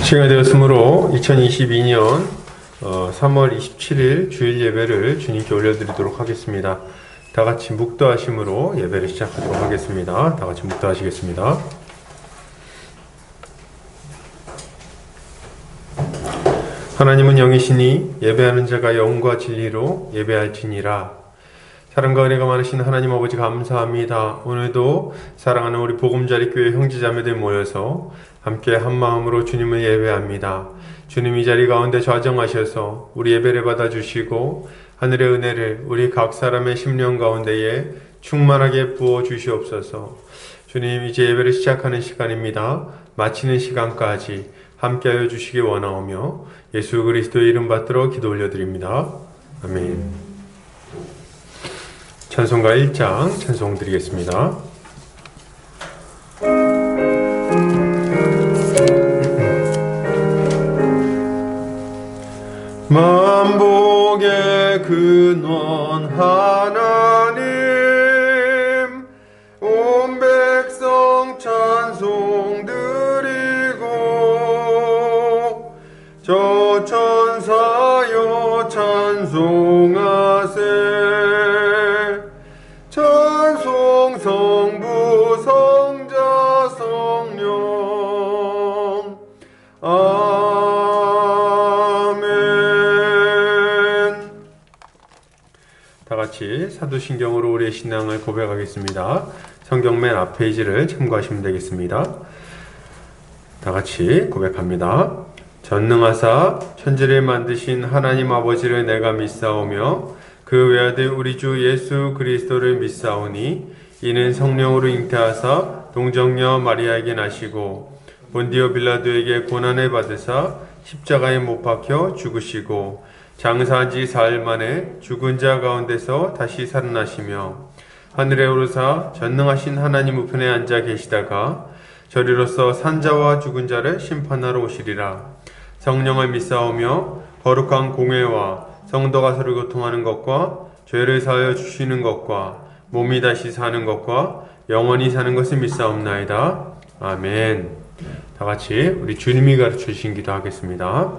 시간이 되었으므로 2022년 3월 27일 주일 예배를 주님께 올려드리도록 하겠습니다. 다 같이 묵도하심으로 예배를 시작하도록 하겠습니다. 다 같이 묵도하시겠습니다. 하나님은 영이시니 예배하는 자가 영과 진리로 예배할지니라. 사랑과 은혜가 많으신 하나님 아버지 감사합니다. 오늘도 사랑하는 우리 보금자리교회 형제자매들 모여서 함께 한마음으로 주님을 예배합니다. 주님 이 자리 가운데 좌정하셔서 우리 예배를 받아주시고 하늘의 은혜를 우리 각 사람의 심령 가운데에 충만하게 부어 주시옵소서. 주님 이제 예배를 시작하는 시간입니다. 마치는 시간까지 함께하여 주시기 원하오며 예수 그리스도의 이름 받들어 기도 올려드립니다. 아멘. 찬송가 1장 찬송 드리겠습니다. 만복의 근원 하나님 온 백성 찬송 드리고 저 천사여 찬송하세 찬송 성부 성자 성령 아멘. 다같이 사도신경으로 우리의 신앙을 고백하겠습니다. 성경 맨 앞 페이지를 참고하시면 되겠습니다. 다같이 고백합니다. 전능하사 천지를 만드신 하나님 아버지를 내가 믿사오며 그 외아들 우리 주 예수 그리스도를 믿사오니 이는 성령으로 잉태하사 동정녀 마리아에게 나시고 본디오 빌라도에게 고난을 받으사 십자가에 못 박혀 죽으시고 장사한 지 사흘 만에 죽은 자 가운데서 다시 살아나시며 하늘에 오르사 전능하신 하나님 우편에 앉아 계시다가 저리로서 산자와 죽은 자를 심판하러 오시리라. 성령을 믿사오며 거룩한 공회와 성도가 서로 교통하는 것과 죄를 사하여 주시는 것과 몸이 다시 사는 것과 영원히 사는 것을 믿사옵나이다. 아멘. 다같이 우리 주님이 가르쳐 주신 기도하겠습니다.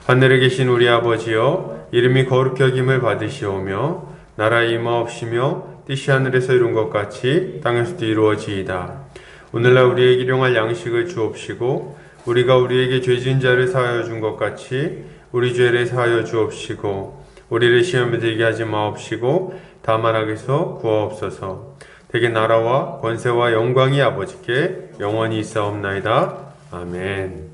하늘에 계신 우리 아버지여 이름이 거룩히 여김을 받으시오며 나라의 임하옵시며 뜻이 하늘에서 이룬 것 같이 땅에서도 이루어지이다. 오늘날 우리에게 일용할 양식을 주옵시고 우리가 우리에게 죄 지은 자를 사하여 준 것 같이 우리 죄를 사하여 주옵시고 우리를 시험에 들게 하지 마옵시고 다만 악에서 구하옵소서. 대개 나라와 권세와 영광이 아버지께 영원히 있사옵나이다. 아멘.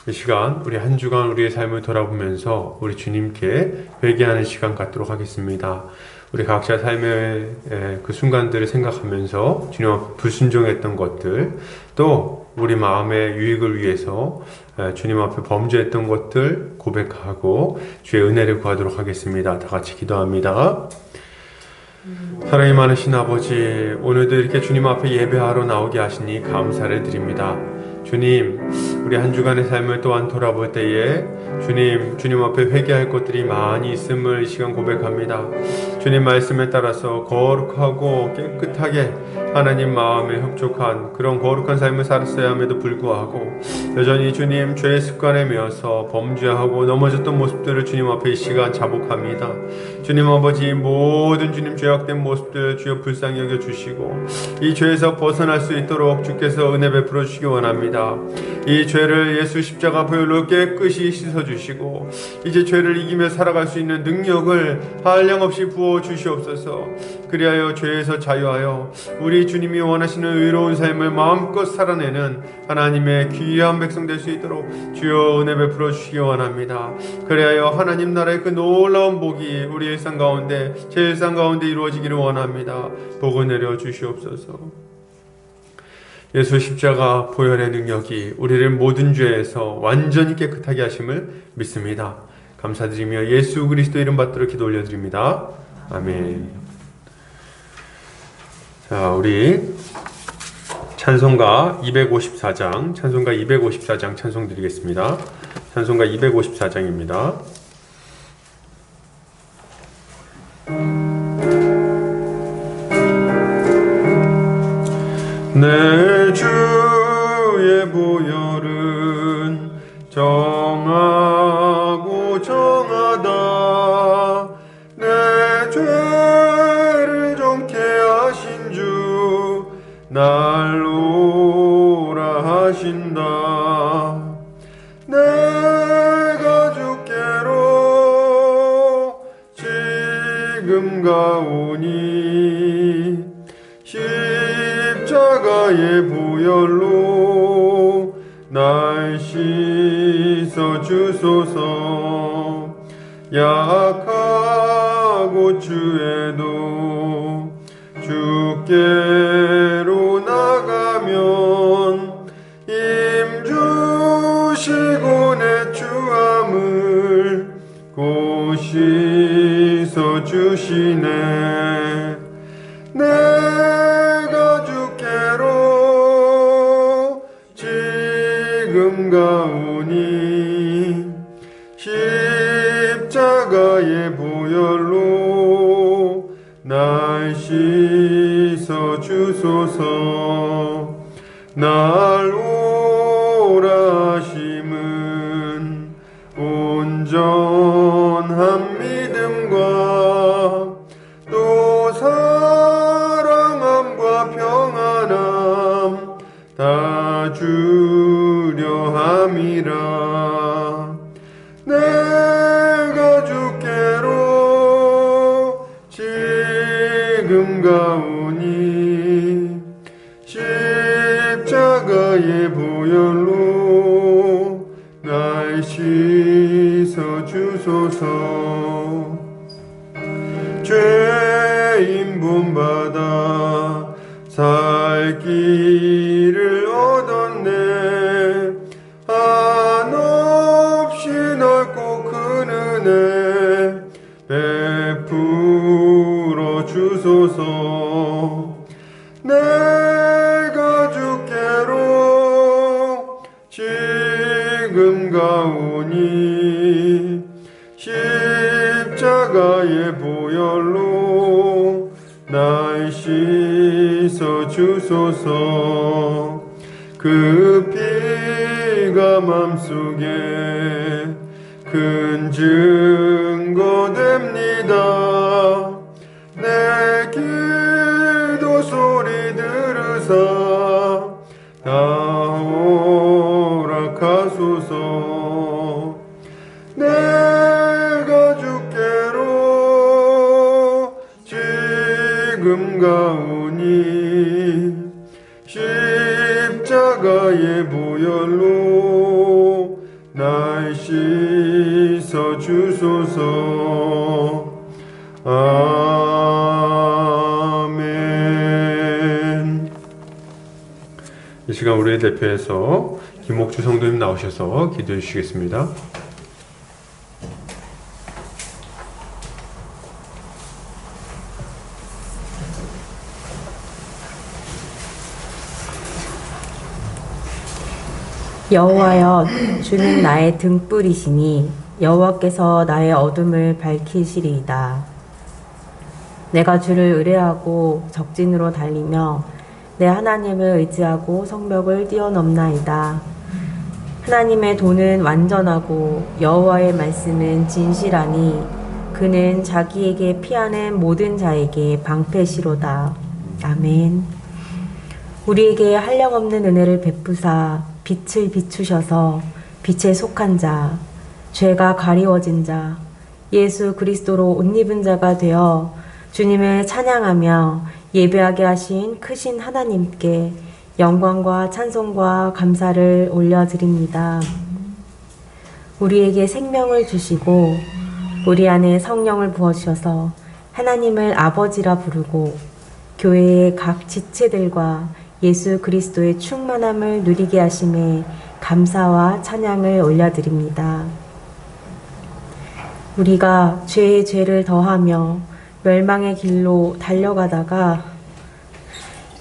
이 시간 우리 한 주간 우리의 삶을 돌아보면서 우리 주님께 회개하는 시간 갖도록 하겠습니다. 우리 각자 삶의 그 순간들을 생각하면서 주님 앞에 불순종했던 것들, 또 우리 마음의 유익을 위해서 주님 앞에 범죄했던 것들 고백하고 주의 은혜를 구하도록 하겠습니다. 다 같이 기도합니다. 사랑이 많으신 아버지, 오늘도 이렇게 주님 앞에 예배하러 나오게 하시니 감사를 드립니다. 주님, 우리 한 주간의 삶을 또한 돌아볼 때에 주님 앞에 회개할 것들이 많이 있음을 이 시간 고백합니다. 주님 말씀에 따라서 거룩하고 깨끗하게 하나님 마음에 흡족한 그런 거룩한 삶을 살았어야 함에도 불구하고 여전히 주님 죄의 습관에 매여서 범죄하고 넘어졌던 모습들을 주님 앞에 이 시간 자복합니다. 주님 아버지, 모든 주님 죄악된 모습들 주여 불쌍히 여겨주시고 이 죄에서 벗어날 수 있도록 주께서 은혜 베풀어 주시기 원합니다. 이 죄를 예수 십자가 보혈로 깨끗이 씻어주시고 이제 죄를 이기며 살아갈 수 있는 능력을 한량없이 부어 주시옵소서. 그리하여 죄에서 자유하여 우리 주님이 원하시는 의로운 삶을 마음껏 살아내는 하나님의 귀한 백성 될 수 있도록 주여 은혜 베풀어 주시기 원합니다. 그리하여 하나님 나라의 그 놀라운 복이 우리 일상 가운데 제 일상 가운데 이루어지기를 원합니다. 복을 내려 주시옵소서. 예수 십자가 보혈의 능력이 우리를 모든 죄에서 완전히 깨끗하게 하심을 믿습니다. 감사드리며 예수 그리스도 이름 받들어 기도 올려드립니다. 아멘. 자, 우리 찬송가 254장 찬송 드리겠습니다. 찬송가 254장입니다. 내 주의 보혈은 정하고 정하다. 내 죄를 정케 하신 주 날 오라 하신다. 내가 주께로 지금 가오니 십자가의 보혈로 날 씻어 주소서. 약하고 주에도 주께로 나가면 힘 주시고 내 추함을 곧 씻어 주시네. 내가 주께로 지금 가오니 십자가의 보혈로 날 씻어 주소서. 날 오라 하심은 온전한 믿음과 또 사랑함과 평안함 다 주려 함이라. 내가 주께로 지금 가오니 십자가의 보혈로 날 씻어 주소서. 죄인 본받아 살 길을 얻었네. 한없이 넓고 큰 은혜 베풀어 주소서. 내가 주께로 지금 가오니 십자가의 보혈로 날 씻어 주소서. 그 피가 맘속에 큰 증거 됩니다. 내 기도 소리 들으사 다 허락하소서. 내가 주께로 지금 가오니 십자가의 보혈로 날 씻어 주소서. 아멘. 이 시간 우리의 대표해서 김옥주 성도님 나오셔서 기도해 주시겠습니다. 여호와여, 주는 나의 등불이시니 여호와께서 나의 어둠을 밝히시리이다. 내가 주를 의뢰하고 적진으로 달리며 내 하나님을 의지하고 성벽을 뛰어넘나이다. 하나님의 도는 완전하고 여호와의 말씀은 진실하니 그는 자기에게 피하는 모든 자에게 방패시로다. 아멘. 우리에게 한량없는 은혜를 베푸사 빛을 비추셔서 빛에 속한 자, 죄가 가리워진 자, 예수 그리스도로 옷 입은 자가 되어 주님을 찬양하며 예배하게 하신 크신 하나님께 영광과 찬송과 감사를 올려드립니다. 우리에게 생명을 주시고 우리 안에 성령을 부어주셔서 하나님을 아버지라 부르고 교회의 각 지체들과 예수 그리스도의 충만함을 누리게 하심에 감사와 찬양을 올려드립니다. 우리가 죄의 죄를 더하며 멸망의 길로 달려가다가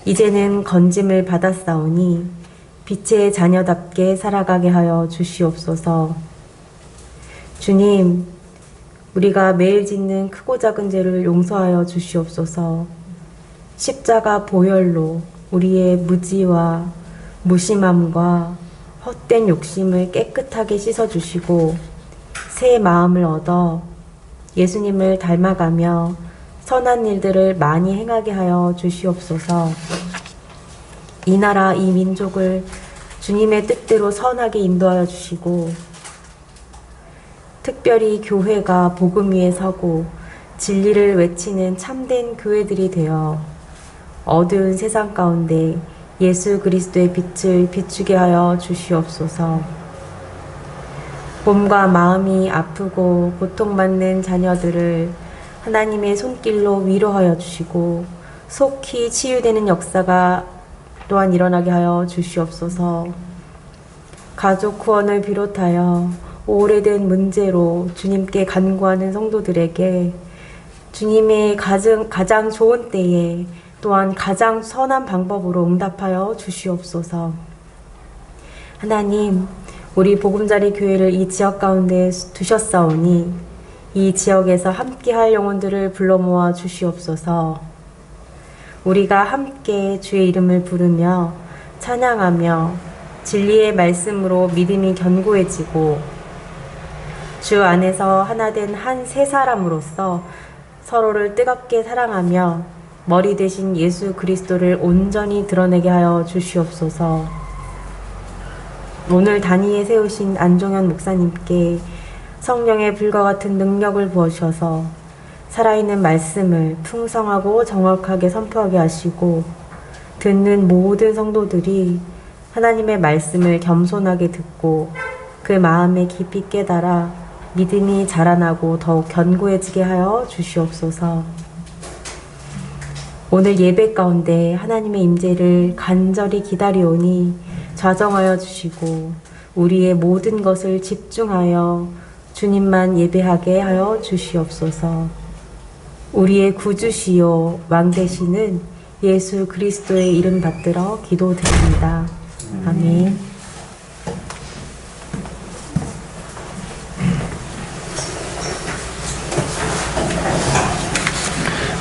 이제는 건짐을 받았사오니 빛의 자녀답게 살아가게 하여 주시옵소서. 주님, 우리가 매일 짓는 크고 작은 죄를 용서하여 주시옵소서. 십자가 보혈로 우리의 무지와 무심함과 헛된 욕심을 깨끗하게 씻어주시고 새 마음을 얻어 예수님을 닮아가며 선한 일들을 많이 행하게 하여 주시옵소서. 이 나라 이 민족을 주님의 뜻대로 선하게 인도하여 주시고 특별히 교회가 복음 위에 서고 진리를 외치는 참된 교회들이 되어 어두운 세상 가운데 예수 그리스도의 빛을 비추게 하여 주시옵소서. 몸과 마음이 아프고 고통받는 자녀들을 하나님의 손길로 위로하여 주시고 속히 치유되는 역사가 또한 일어나게 하여 주시옵소서. 가족 구원을 비롯하여 오래된 문제로 주님께 간구하는 성도들에게 주님의 가장 좋은 때에 또한 가장 선한 방법으로 응답하여 주시옵소서. 하나님, 우리 보금자리 교회를 이 지역 가운데 두셨사오니 이 지역에서 함께할 영혼들을 불러 모아 주시옵소서. 우리가 함께 주의 이름을 부르며 찬양하며 진리의 말씀으로 믿음이 견고해지고 주 안에서 하나 된 한 새 사람으로서 서로를 뜨겁게 사랑하며 머리 대신 예수 그리스도를 온전히 드러내게 하여 주시옵소서. 오늘 단위에 세우신 안종현 목사님께 성령의 불과 같은 능력을 부어주셔서 살아있는 말씀을 풍성하고 정확하게 선포하게 하시고 듣는 모든 성도들이 하나님의 말씀을 겸손하게 듣고 그 마음에 깊이 깨달아 믿음이 자라나고 더욱 견고해지게 하여 주시옵소서. 오늘 예배 가운데 하나님의 임재를 간절히 기다리오니 좌정하여 주시고 우리의 모든 것을 집중하여 주님만 예배하게 하여 주시옵소서. 우리의 구주시요 왕 되시는 예수 그리스도의 이름 받들어 기도드립니다. 아멘.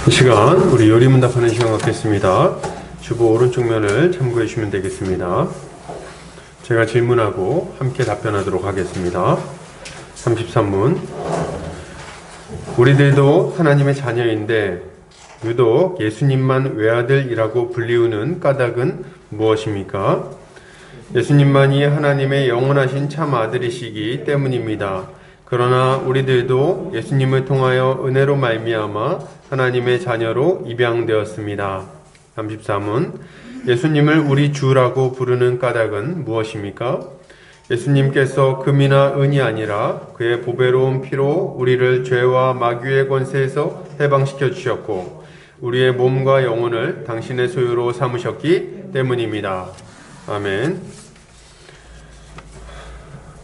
이 시간 우리 요리문답하는 시간 갖겠습니다. 주보 오른쪽 면을 참고해 주시면 되겠습니다. 제가 질문하고 함께 답변하도록 하겠습니다. 33문. 우리들도 하나님의 자녀인데 유독 예수님만 외아들이라고 불리우는 까닭은 무엇입니까? 예수님만이 하나님의 영원하신 참 아들이시기 때문입니다. 그러나 우리들도 예수님을 통하여 은혜로 말미암아 하나님의 자녀로 입양되었습니다. 33문. 예수님을 우리 주라고 부르는 까닭은 무엇입니까? 예수님께서 금이나 은이 아니라 그의 보배로운 피로 우리를 죄와 마귀의 권세에서 해방시켜 주셨고 우리의 몸과 영혼을 당신의 소유로 삼으셨기 때문입니다. 아멘.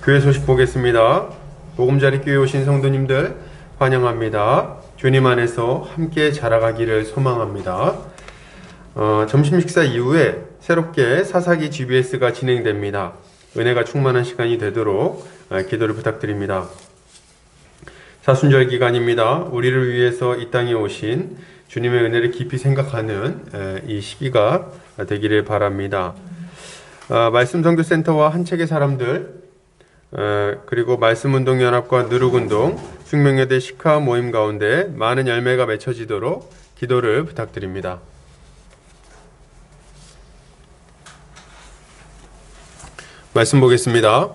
교회 소식 보겠습니다. 보금자리 교회 오신 성도님들 환영합니다. 주님 안에서 함께 자라가기를 소망합니다. 점심 식사 이후에 새롭게 사사기 GBS가 진행됩니다. 은혜가 충만한 시간이 되도록 기도를 부탁드립니다. 사순절 기간입니다. 우리를 위해서 이 땅에 오신 주님의 은혜를 깊이 생각하는 이 시기가 되기를 바랍니다. 말씀 선교센터와 한 책의 사람들 그리고 말씀운동연합과 누룩운동, 숙명여대 시카 모임 가운데 많은 열매가 맺혀지도록 기도를 부탁드립니다. 말씀 보겠습니다.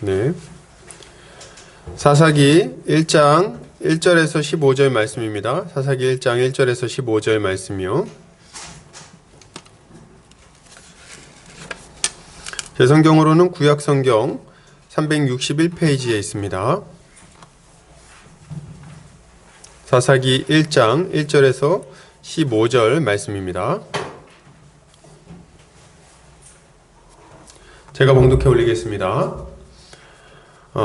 네. 사사기 1장 1절에서 15절 말씀입니다. 사사기 1장 1절에서 15절 말씀이요. 제 성경으로는 구약성경 361페이지에 있습니다. 사사기 1장 1절에서 15절 말씀입니다. 제가 봉독해 올리겠습니다.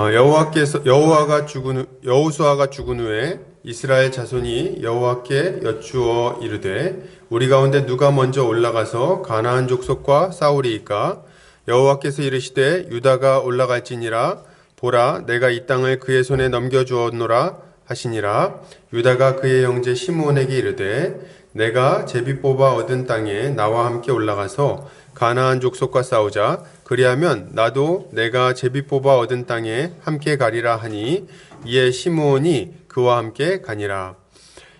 여호수아가 죽은 후에 이스라엘 자손이 여호와께 여쭈어 이르되 우리 가운데 누가 먼저 올라가서 가나안 족속과 싸우리이까? 여호와께서 이르시되 유다가 올라갈지니라. 보라, 내가 이 땅을 그의 손에 넘겨주었노라 하시니라. 유다가 그의 형제 시므온에게 이르되 내가 제비 뽑아 얻은 땅에 나와 함께 올라가서 가나안 족속과 싸우자. 그리하면 나도 내가 제비 뽑아 얻은 땅에 함께 가리라 하니 이에 시므온이 그와 함께 가니라.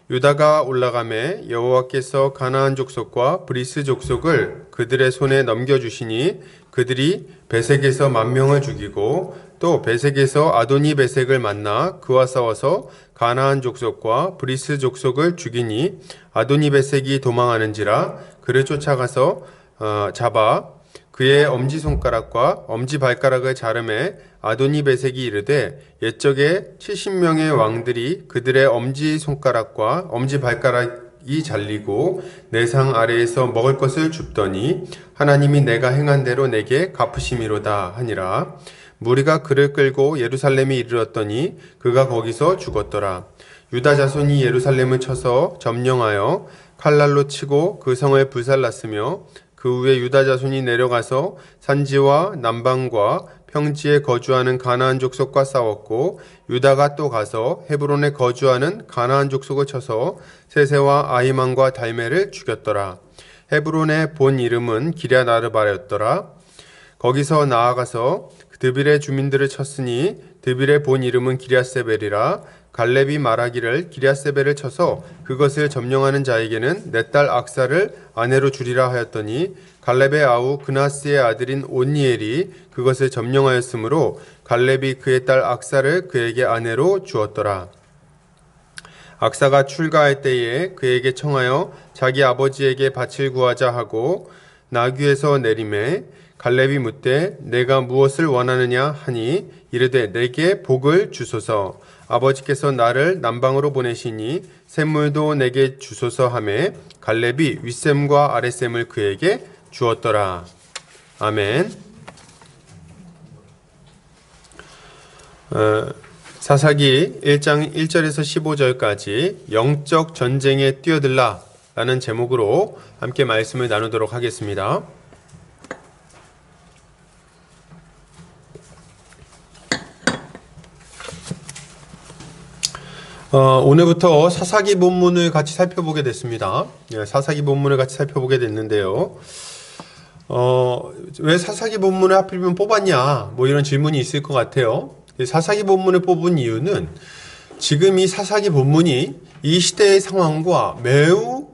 유다가 올라가매 여호와께서 가나안 족속과 브리스 족속을 그들의 손에 넘겨주시니 그들이 베색에서 10,000명을 죽이고 또 베색에서 아도니 베색을 만나 그와 싸워서 가나안 족속과 브리스 족속을 죽이니 아도니 베색이 도망하는지라 그를 쫓아가서 잡아 그의 엄지손가락과 엄지발가락을 자르매 아도니 베색이 이르되 옛적에 70명의 왕들이 그들의 엄지손가락과 엄지발가락이 잘리고 내 상 아래에서 먹을 것을 줍더니 하나님이 내가 행한 대로 내게 갚으심이로다 하니라. 무리가 그를 끌고 예루살렘에 이르렀더니 그가 거기서 죽었더라. 유다 자손이 예루살렘을 쳐서 점령하여 칼날로 치고 그 성을 불살랐으며 그 후에 유다 자손이 내려가서 산지와 남방과 평지에 거주하는 가나안 족속과 싸웠고 유다가 또 가서 헤브론에 거주하는 가나안 족속을 쳐서 세세와 아히만과 달메를 죽였더라. 헤브론의 본 이름은 기럇 아르바였더라. 거기서 나아가서 드빌의 주민들을 쳤으니 드빌의 본 이름은 기럇세벨이라. 갈렙이 말하기를 기럇세벨을 쳐서 그것을 점령하는 자에게는 내 딸 악사를 아내로 주리라 하였더니 갈렙의 아우 그나스의 아들인 온니엘이 그것을 점령하였으므로 갈렙이 그의 딸 악사를 그에게 아내로 주었더라. 악사가 출가할 때에 그에게 청하여 자기 아버지에게 밭을 구하자 하고 나귀에서 내리매 갈렙이 묻되 내가 무엇을 원하느냐 하니 이르되 내게 복을 주소서. 아버지께서 나를 남방으로 보내시니 샘물도 내게 주소서 하매 갈렙이 윗샘과 아랫샘을 그에게 주었더라. 아멘. 사사기 1장 1절에서 15절까지 영적 전쟁에 뛰어들라 라는 제목으로 함께 말씀을 나누도록 하겠습니다. 오늘부터 사사기 본문을 같이 살펴보게 됐습니다. 사사기 본문을 같이 살펴보게 됐는데요. 왜 사사기 본문을 하필이면 뽑았냐? 뭐 이런 질문이 있을 것 같아요. 사사기 본문을 뽑은 이유는 지금 이 사사기 본문이 이 시대의 상황과 매우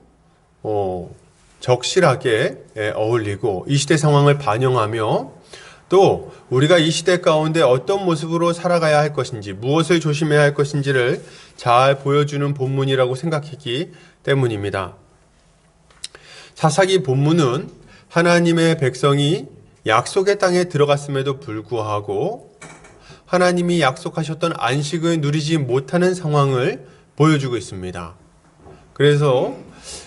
적실하게 어울리고 이 시대 상황을 반영하며 또 우리가 이 시대 가운데 어떤 모습으로 살아가야 할 것인지 무엇을 조심해야 할 것인지를 잘 보여주는 본문이라고 생각했기 때문입니다. 사사기 본문은 하나님의 백성이 약속의 땅에 들어갔음에도 불구하고 하나님이 약속하셨던 안식을 누리지 못하는 상황을 보여주고 있습니다. 그래서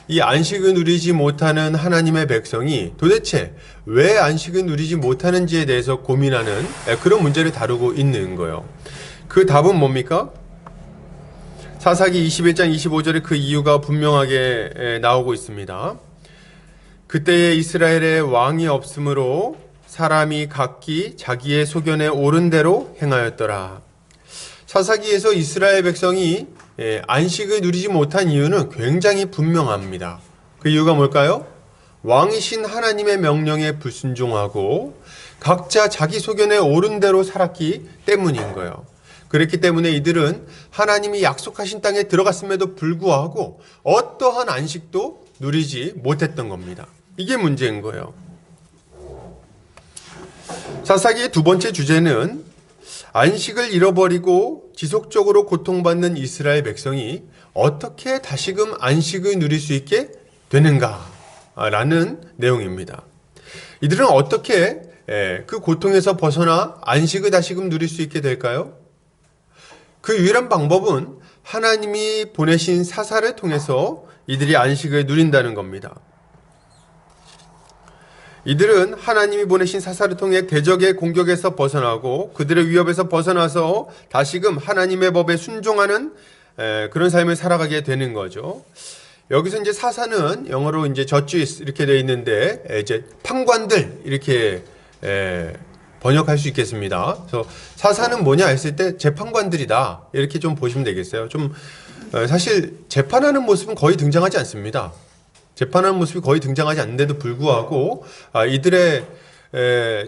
이 안식을 누리지 못하는 하나님의 백성이 도대체 왜 안식을 누리지 못하는지에 대해서 고민하는 그런 문제를 다루고 있는 거예요. 그 답은 뭡니까? 사사기 21장 25절에 그 이유가 분명하게 나오고 있습니다. 그때에 이스라엘에 왕이 없으므로 사람이 각기 자기의 소견에 옳은 대로 행하였더라. 사사기에서 이스라엘 백성이 안식을 누리지 못한 이유는 굉장히 분명합니다. 그 이유가 뭘까요? 왕이신 하나님의 명령에 불순종하고 각자 자기 소견에 옳은 대로 살았기 때문인 거예요. 그렇기 때문에 이들은 하나님이 약속하신 땅에 들어갔음에도 불구하고 어떠한 안식도 누리지 못했던 겁니다. 이게 문제인 거예요. 사사기의 두 번째 주제는 안식을 잃어버리고 지속적으로 고통받는 이스라엘 백성이 어떻게 다시금 안식을 누릴 수 있게 되는가라는 내용입니다. 이들은 어떻게 그 고통에서 벗어나 안식을 다시금 누릴 수 있게 될까요? 그 유일한 방법은 하나님이 보내신 사사를 통해서 이들이 안식을 누린다는 겁니다. 이들은 하나님이 보내신 사사를 통해 대적의 공격에서 벗어나고 그들의 위협에서 벗어나서 다시금 하나님의 법에 순종하는 그런 삶을 살아가게 되는 거죠. 여기서 이제 사사는 영어로 이제 저주이스 이렇게 되어 있는데 이제 판관들 이렇게 번역할 수 있겠습니다. 그래서 사사는 뭐냐 했을 때 재판관들이다 이렇게 좀 보시면 되겠어요. 좀 사실 재판하는 모습은 거의 등장하지 않습니다. 재판하는 모습이 거의 등장하지 않는데도 불구하고 이들의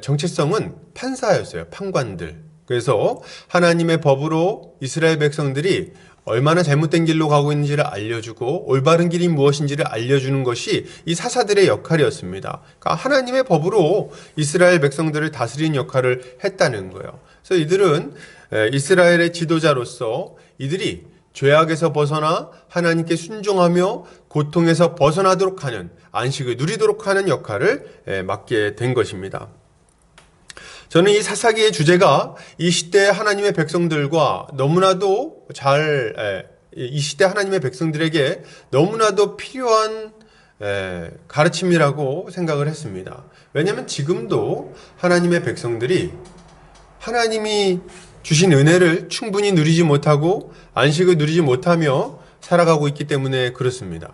정체성은 판사였어요. 판관들. 그래서 하나님의 법으로 이스라엘 백성들이 얼마나 잘못된 길로 가고 있는지를 알려주고 올바른 길이 무엇인지를 알려주는 것이 이 사사들의 역할이었습니다. 그러니까 하나님의 법으로 이스라엘 백성들을 다스리는 역할을 했다는 거예요. 그래서 이들은 이스라엘의 지도자로서 이들이 죄악에서 벗어나 하나님께 순종하며 고통에서 벗어나도록 하는, 안식을 누리도록 하는 역할을 맡게 된 것입니다. 저는 이 사사기의 주제가 이 시대 하나님의 백성들과 너무나도 이 시대 하나님의 백성들에게 너무나도 필요한 가르침이라고 생각을 했습니다. 왜냐하면 지금도 하나님의 백성들이 하나님이 주신 은혜를 충분히 누리지 못하고 안식을 누리지 못하며 살아가고 있기 때문에 그렇습니다.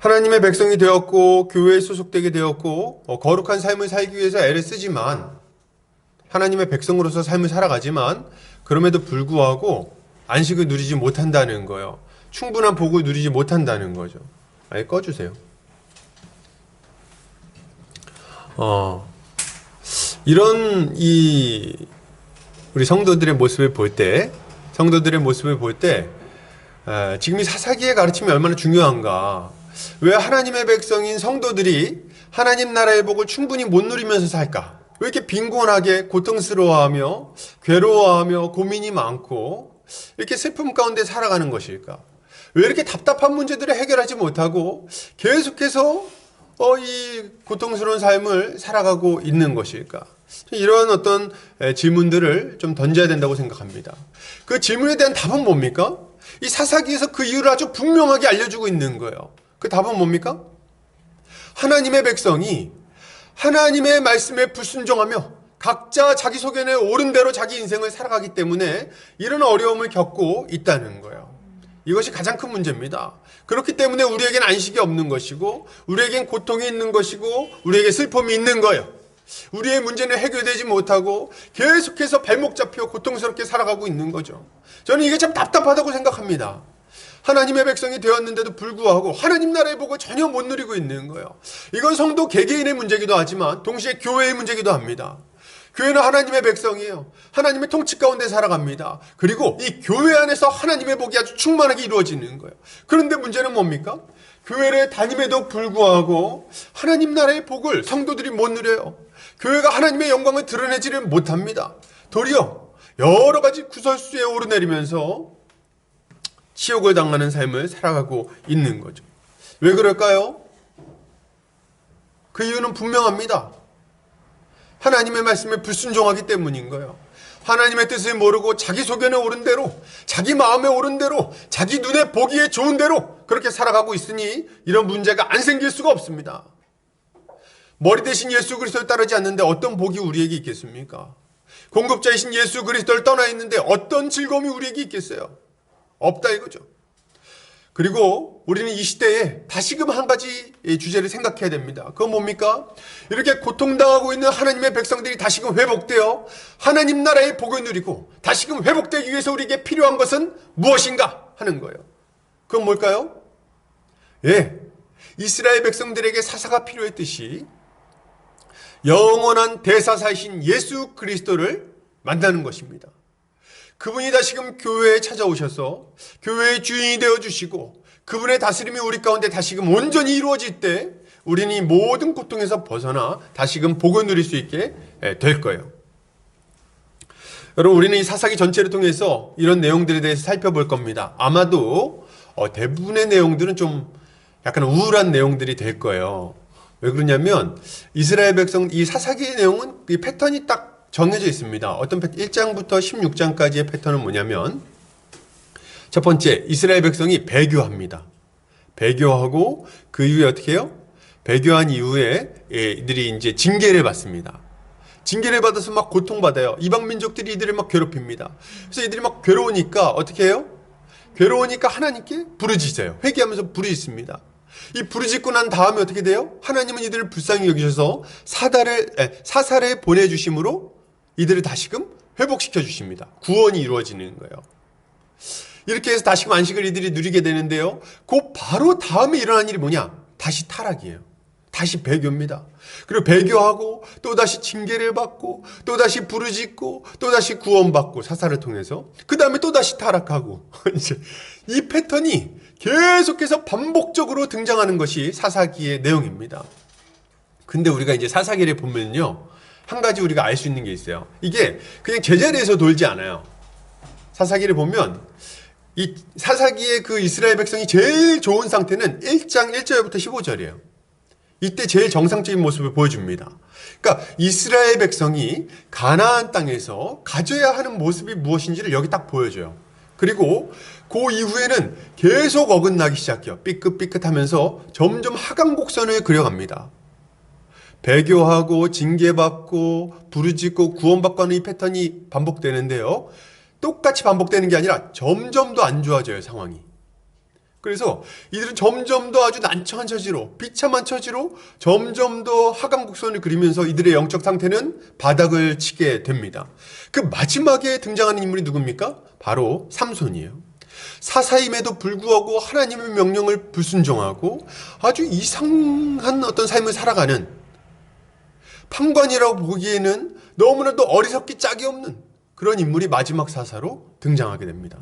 하나님의 백성이 되었고 교회에 소속되게 되었고 거룩한 삶을 살기 위해서 애를 쓰지만 하나님의 백성으로서 삶을 살아가지만 그럼에도 불구하고 안식을 누리지 못한다는 거예요. 충분한 복을 누리지 못한다는 거죠. 아예 꺼주세요. 이런 우리 성도들의 모습을 볼 때 지금 이 사사기의 가르침이 얼마나 중요한가. 왜 하나님의 백성인 성도들이 하나님 나라의 복을 충분히 못 누리면서 살까? 왜 이렇게 빈곤하게 고통스러워하며 괴로워하며 고민이 많고 이렇게 슬픔 가운데 살아가는 것일까? 왜 이렇게 답답한 문제들을 해결하지 못하고 계속해서 이 고통스러운 삶을 살아가고 있는 것일까? 이런 어떤 질문들을 좀 던져야 된다고 생각합니다. 그 질문에 대한 답은 뭡니까? 이 사사기에서 그 이유를 아주 분명하게 알려주고 있는 거예요. 그 답은 뭡니까? 하나님의 백성이 하나님의 말씀에 불순종하며 각자 자기 소견에 옳은 대로 자기 인생을 살아가기 때문에 이런 어려움을 겪고 있다는 거예요. 이것이 가장 큰 문제입니다. 그렇기 때문에 우리에겐 안식이 없는 것이고 우리에겐 고통이 있는 것이고 우리에게 슬픔이 있는 거예요. 우리의 문제는 해결되지 못하고 계속해서 발목 잡혀 고통스럽게 살아가고 있는 거죠. 저는 이게 참 답답하다고 생각합니다. 하나님의 백성이 되었는데도 불구하고 하나님 나라의 복을 전혀 못 누리고 있는 거예요. 이건 성도 개개인의 문제이기도 하지만 동시에 교회의 문제이기도 합니다. 교회는 하나님의 백성이에요. 하나님의 통치 가운데 살아갑니다. 그리고 이 교회 안에서 하나님의 복이 아주 충만하게 이루어지는 거예요. 그런데 문제는 뭡니까? 교회를 다님에도 불구하고 하나님 나라의 복을 성도들이 못 누려요. 교회가 하나님의 영광을 드러내지를 못합니다. 도리어 여러 가지 구설수에 오르내리면서 치욕을 당하는 삶을 살아가고 있는 거죠. 왜 그럴까요? 그 이유는 분명합니다. 하나님의 말씀에 불순종하기 때문인 거예요. 하나님의 뜻을 모르고 자기 소견에 오른 대로, 자기 마음에 오른 대로, 자기 눈에 보기에 좋은 대로 그렇게 살아가고 있으니 이런 문제가 안 생길 수가 없습니다. 머리 대신 예수 그리스도를 따르지 않는데 어떤 복이 우리에게 있겠습니까? 공급자이신 예수 그리스도를 떠나 있는데 어떤 즐거움이 우리에게 있겠어요? 없다 이거죠. 그리고 우리는 이 시대에 다시금 한 가지 주제를 생각해야 됩니다. 그건 뭡니까? 이렇게 고통당하고 있는 하나님의 백성들이 다시금 회복되어 하나님 나라의 복을 누리고 다시금 회복되기 위해서 우리에게 필요한 것은 무엇인가 하는 거예요. 그건 뭘까요? 이스라엘 백성들에게 사사가 필요했듯이 영원한 대사사이신 예수 그리스도를 만나는 것입니다. 그분이 다시금 교회에 찾아오셔서 교회의 주인이 되어주시고 그분의 다스림이 우리 가운데 다시금 온전히 이루어질 때 우리는 이 모든 고통에서 벗어나 다시금 복을 누릴 수 있게 될 거예요. 여러분, 우리는 이 사사기 전체를 통해서 이런 내용들에 대해서 살펴볼 겁니다. 아마도 대부분의 내용들은 좀 약간 우울한 내용들이 될 거예요. 왜 그러냐면 이스라엘 백성 이 사사기의 내용은 이 패턴이 딱 정해져 있습니다. 어떤 1장부터 16장까지의 패턴은 뭐냐면 첫 번째, 이스라엘 백성이 배교합니다. 배교하고 그 이후에 어떻게 해요? 배교한 이후에 이들이 이제 징계를 받습니다. 징계를 받아서 막 고통받아요. 이방 민족들이 이들을 막 괴롭힙니다. 그래서 이들이 막 괴로우니까 어떻게 해요? 괴로우니까 하나님께 부르짖어요. 회개하면서 부르짖습니다. 이 부르짖고 난 다음에 어떻게 돼요? 하나님은 이들을 불쌍히 여기셔서 사사를 보내주심으로 이들을 다시금 회복시켜 주십니다. 구원이 이루어지는 거예요. 이렇게 해서 다시금 안식을 이들이 누리게 되는데요. 그 바로 다음에 일어난 일이 뭐냐? 다시 타락이에요. 다시 배교입니다. 그리고 배교하고 또다시 징계를 받고 또다시 부르짖고 또다시 구원받고 사사를 통해서 그 다음에 또다시 타락하고 이제 이 패턴이 계속해서 반복적으로 등장하는 것이 사사기의 내용입니다. 근데 우리가 이제 사사기를 보면요, 한 가지 우리가 알 수 있는 게 있어요. 이게 그냥 제자리에서 돌지 않아요. 사사기를 보면 이 사사기의 그 이스라엘 백성이 제일 좋은 상태는 1장 1절부터 15절이에요. 이때 제일 정상적인 모습을 보여줍니다. 그러니까 이스라엘 백성이 가나안 땅에서 가져야 하는 모습이 무엇인지를 여기 딱 보여줘요. 그리고 그 이후에는 계속 어긋나기 시작해요. 삐끗삐끗하면서 점점 하강 곡선을 그려갑니다. 배교하고 징계받고 부르짖고 구원받고 하는 이 패턴이 반복되는데요. 똑같이 반복되는 게 아니라 점점 더 안 좋아져요, 상황이. 그래서 이들은 점점 더 아주 난처한 처지로, 비참한 처지로 점점 더 하강 곡선을 그리면서 이들의 영적 상태는 바닥을 치게 됩니다. 그 마지막에 등장하는 인물이 누굽니까? 바로 삼손이에요. 사사임에도 불구하고 하나님의 명령을 불순종하고 아주 이상한 어떤 삶을 살아가는, 판관이라고 보기에는 너무나도 어리석기 짝이 없는 그런 인물이 마지막 사사로 등장하게 됩니다.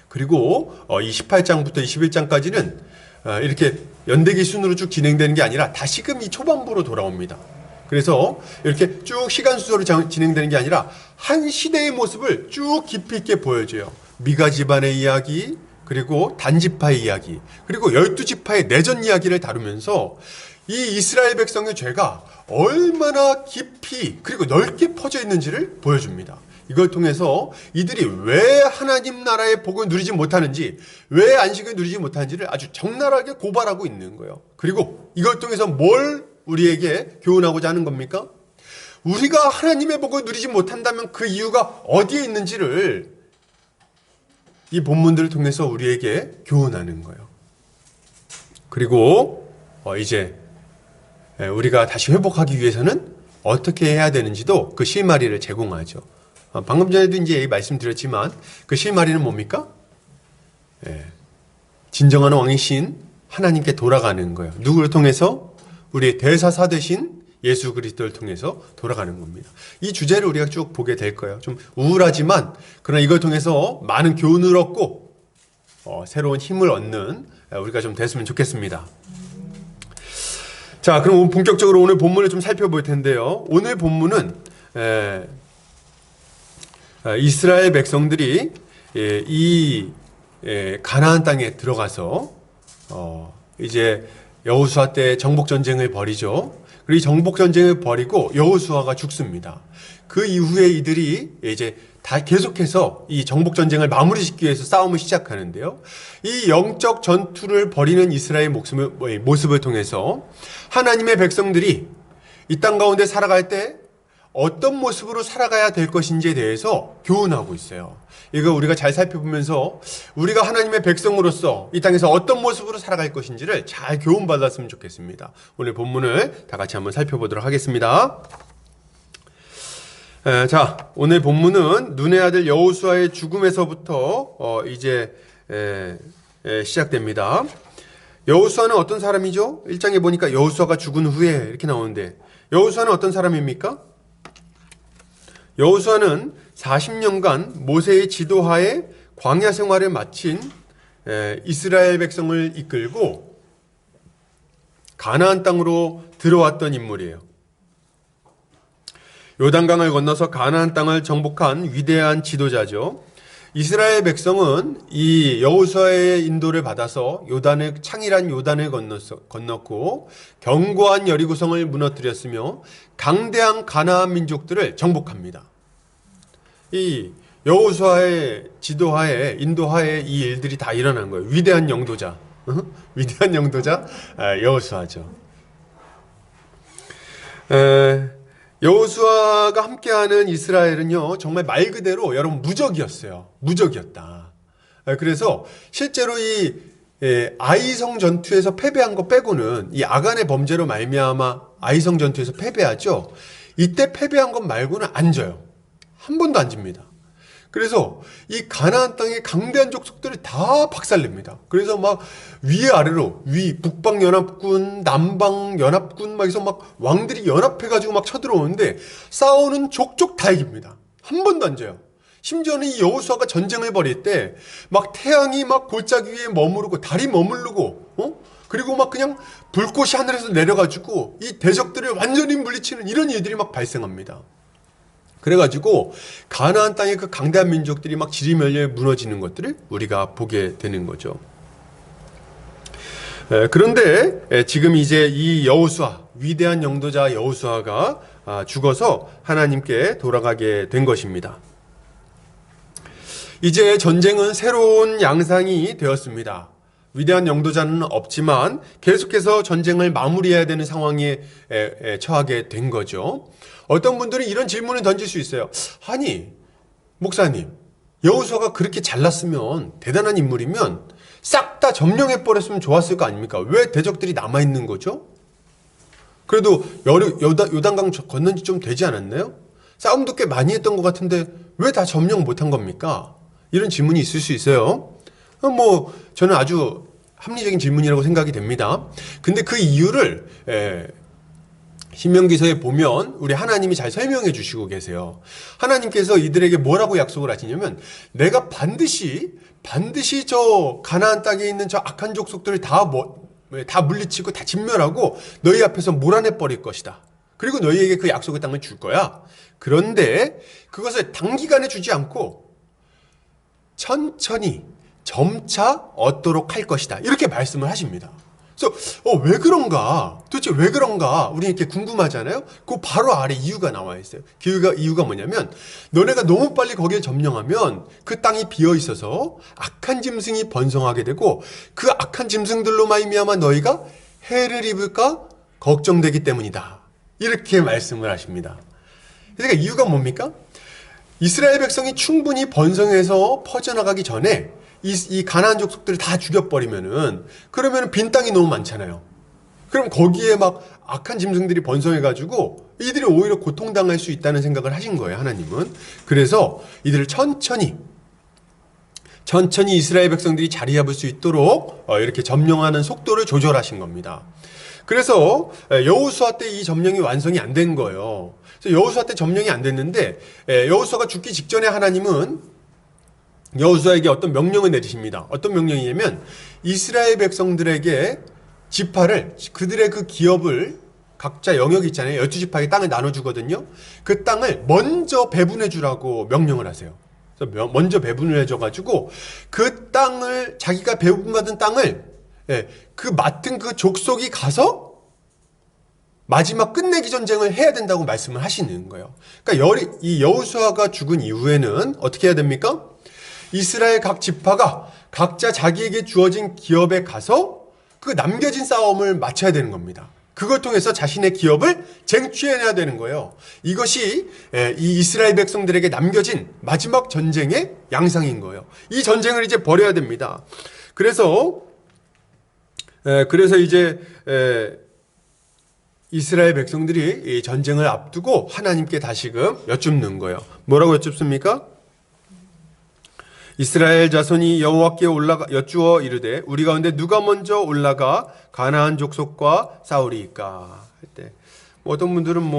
그리고 이 18장부터 21장까지는 이렇게 연대기 순으로 쭉 진행되는 게 아니라 다시금 이 초반부로 돌아옵니다. 그래서 이렇게 쭉 시간 순서로 진행되는 게 아니라 한 시대의 모습을 쭉 깊이 있게 보여줘요. 미가 집안의 이야기, 그리고 단지파의 이야기, 그리고 12지파의 내전 이야기를 다루면서 이 이스라엘 백성의 죄가 얼마나 깊이 그리고 넓게 퍼져 있는지를 보여줍니다. 이걸 통해서 이들이 왜 하나님 나라의 복을 누리지 못하는지, 왜 안식을 누리지 못하는지를 아주 적나라하게 고발하고 있는 거예요. 그리고 이걸 통해서 뭘 우리에게 교훈하고자 하는 겁니까? 우리가 하나님의 복을 누리지 못한다면 그 이유가 어디에 있는지를 이 본문들을 통해서 우리에게 교훈하는 거예요. 그리고 이제 우리가 다시 회복하기 위해서는 어떻게 해야 되는지도 그 실마리를 제공하죠. 방금 전에도 이제 말씀드렸지만 그 실마리는 뭡니까? 진정한 왕이신 하나님께 돌아가는 거예요. 누구를 통해서? 우리의 대사사 되신 예수 그리스도를 통해서 돌아가는 겁니다. 이 주제를 우리가 쭉 보게 될 거예요. 좀 우울하지만 그러나 이걸 통해서 많은 교훈을 얻고 새로운 힘을 얻는 우리가 좀 됐으면 좋겠습니다. 자, 그럼 본격적으로 오늘 본문을 좀 살펴볼 텐데요. 오늘 본문은 이스라엘 백성들이 이 가나안 땅에 들어가서 이제 여호수아 때 정복 전쟁을 벌이죠. 그리고 이 정복 전쟁을 벌이고 여호수아가 죽습니다. 그 이후에 이들이 이제 다 계속해서 이 정복 전쟁을 마무리 짓기 위해서 싸움을 시작하는데요. 이 영적 전투를 벌이는 이스라엘 모습을 통해서 하나님의 백성들이 이 땅 가운데 살아갈 때 어떤 모습으로 살아가야 될 것인지에 대해서 교훈하고 있어요. 이거 우리가 잘 살펴보면서 우리가 하나님의 백성으로서 이 땅에서 어떤 모습으로 살아갈 것인지를 잘 교훈받았으면 좋겠습니다. 오늘 본문을 다 같이 한번 살펴보도록 하겠습니다. 자, 오늘 본문은 눈의 아들 여호수아의 죽음에서부터 이제 시작됩니다. 여호수아는 어떤 사람이죠? 1장에 보니까 여호수아가 죽은 후에 이렇게 나오는데 여호수아는 어떤 사람입니까? 여호수아는 40년간 모세의 지도하에 광야 생활을 마친 이스라엘 백성을 이끌고 가나안 땅으로 들어왔던 인물이에요. 요단강을 건너서 가나안 땅을 정복한 위대한 지도자죠. 이스라엘 백성은 이 여호수아의 인도를 받아서 창이란 요단을 건넜고 견고한 여리고성을 무너뜨렸으며 강대한 가나안 민족들을 정복합니다. 이 여호수아의 지도하에 인도하에 이 일들이 다 일어난 거예요. 위대한 영도자, 위대한 영도자 여호수아죠. 여호수아가 함께하는 이스라엘은요, 정말 말 그대로 여러분 무적이었어요. 무적이었다. 그래서 실제로 이 아이성 전투에서 패배한 거 빼고는 이 아간의 범죄로 말미암아 아이성 전투에서 패배하죠. 이때 패배한 것 말고는 안 져요. 한 번도 안 집니다. 그래서 이 가나안 땅의 강대한 족속들을 다 박살냅니다. 그래서 막 위아래로 북방 연합군, 남방 연합군 막 해서 막 왕들이 연합해가지고 막 쳐들어오는데 싸우는 족족 다 이깁니다. 한 번도 안 져요. 심지어는 이 여호수아가 전쟁을 벌일 때 막 태양이 막 골짜기 위에 머무르고 달이 머무르고 그리고 막 그냥 불꽃이 하늘에서 내려가지고 이 대적들을 완전히 물리치는 이런 일들이 막 발생합니다. 그래가지고 가나안 땅의 그 강대한 민족들이 막 지리멸렬 무너지는 것들을 우리가 보게 되는 거죠. 그런데 지금 이제 이 여호수아, 위대한 영도자 여호수아가 죽어서 하나님께 돌아가게 된 것입니다. 이제 전쟁은 새로운 양상이 되었습니다. 위대한 영도자는 없지만 계속해서 전쟁을 마무리해야 되는 상황에 처하게 된 거죠. 어떤 분들은 이런 질문을 던질 수 있어요. 아니, 목사님, 여호수아가 그렇게 잘났으면, 대단한 인물이면 싹 다 점령해버렸으면 좋았을 거 아닙니까? 왜 대적들이 남아있는 거죠? 그래도 요단강 건넌 지 좀 되지 않았나요? 싸움도 꽤 많이 했던 것 같은데 왜 다 점령 못한 겁니까? 이런 질문이 있을 수 있어요. 저는 아주 합리적인 질문이라고 생각이 됩니다. 근데 그 이유를 신명기서에 보면 우리 하나님이 잘 설명해 주시고 계세요. 하나님께서 이들에게 뭐라고 약속을 하시냐면 내가 반드시 저 가나안 땅에 있는 저 악한 족속들을 다 물리치고 다 진멸하고 너희 앞에서 몰아내 버릴 것이다. 그리고 너희에게 그 약속의 땅을 줄 거야. 그런데 그것을 단기간에 주지 않고 천천히 점차 얻도록 할 것이다. 이렇게 말씀을 하십니다. 그래서 왜 그런가? 도대체 왜 그런가? 우리 이렇게 궁금하잖아요. 그 바로 아래 이유가 나와 있어요. 이유가 뭐냐면 너네가 너무 빨리 거기에 점령하면 그 땅이 비어 있어서 악한 짐승이 번성하게 되고 그 악한 짐승들로 말미암아 너희가 해를 입을까 걱정되기 때문이다. 이렇게 말씀을 하십니다. 그러니까 이유가 뭡니까? 이스라엘 백성이 충분히 번성해서 퍼져나가기 전에 이 가나안 족속들을 다 죽여버리면은 그러면은 빈 땅이 너무 많잖아요. 그럼 거기에 막 악한 짐승들이 번성해가지고 이들이 오히려 고통당할 수 있다는 생각을 하신 거예요, 하나님은. 그래서 이들을 천천히 이스라엘 백성들이 자리 잡을 수 있도록 이렇게 점령하는 속도를 조절하신 겁니다. 그래서 여호수아 때 이 점령이 완성이 안 된 거예요. 그래서 여호수아 때 점령이 안 됐는데 여호수아가 죽기 직전에 하나님은 여호수아에게 어떤 명령을 내리십니다. 어떤 명령이냐면 이스라엘 백성들에게 지파를 그들의 그 기업을 각자 영역이 있잖아요. 12지파에게 땅을 나눠주거든요. 그 땅을 먼저 배분해 주라고 명령을 하세요. 그래서 먼저 배분을 해줘가지고 그 땅을 자기가 배분받은 땅을 그 맡은 그 족속이 가서 마지막 끝내기 전쟁을 해야 된다고 말씀을 하시는 거예요. 그러니까 이 여호수아가 죽은 이후에는 어떻게 해야 됩니까? 이스라엘 각 지파가 각자 자기에게 주어진 기업에 가서 그 남겨진 싸움을 마쳐야 되는 겁니다. 그걸 통해서 자신의 기업을 쟁취해내야 되는 거예요. 이것이 이 이스라엘 백성들에게 남겨진 마지막 전쟁의 양상인 거예요. 이 전쟁을 이제 벌여야 됩니다. 그래서 이제 이스라엘 백성들이 이 전쟁을 앞두고 하나님께 다시금 여쭙는 거예요. 뭐라고 여쭙습니까? 이스라엘 자손이 여호와께 여쭈어 이르되 우리 가운데 누가 먼저 올라가 가나안 족속과 싸우리이까 할 때 어떤 분들은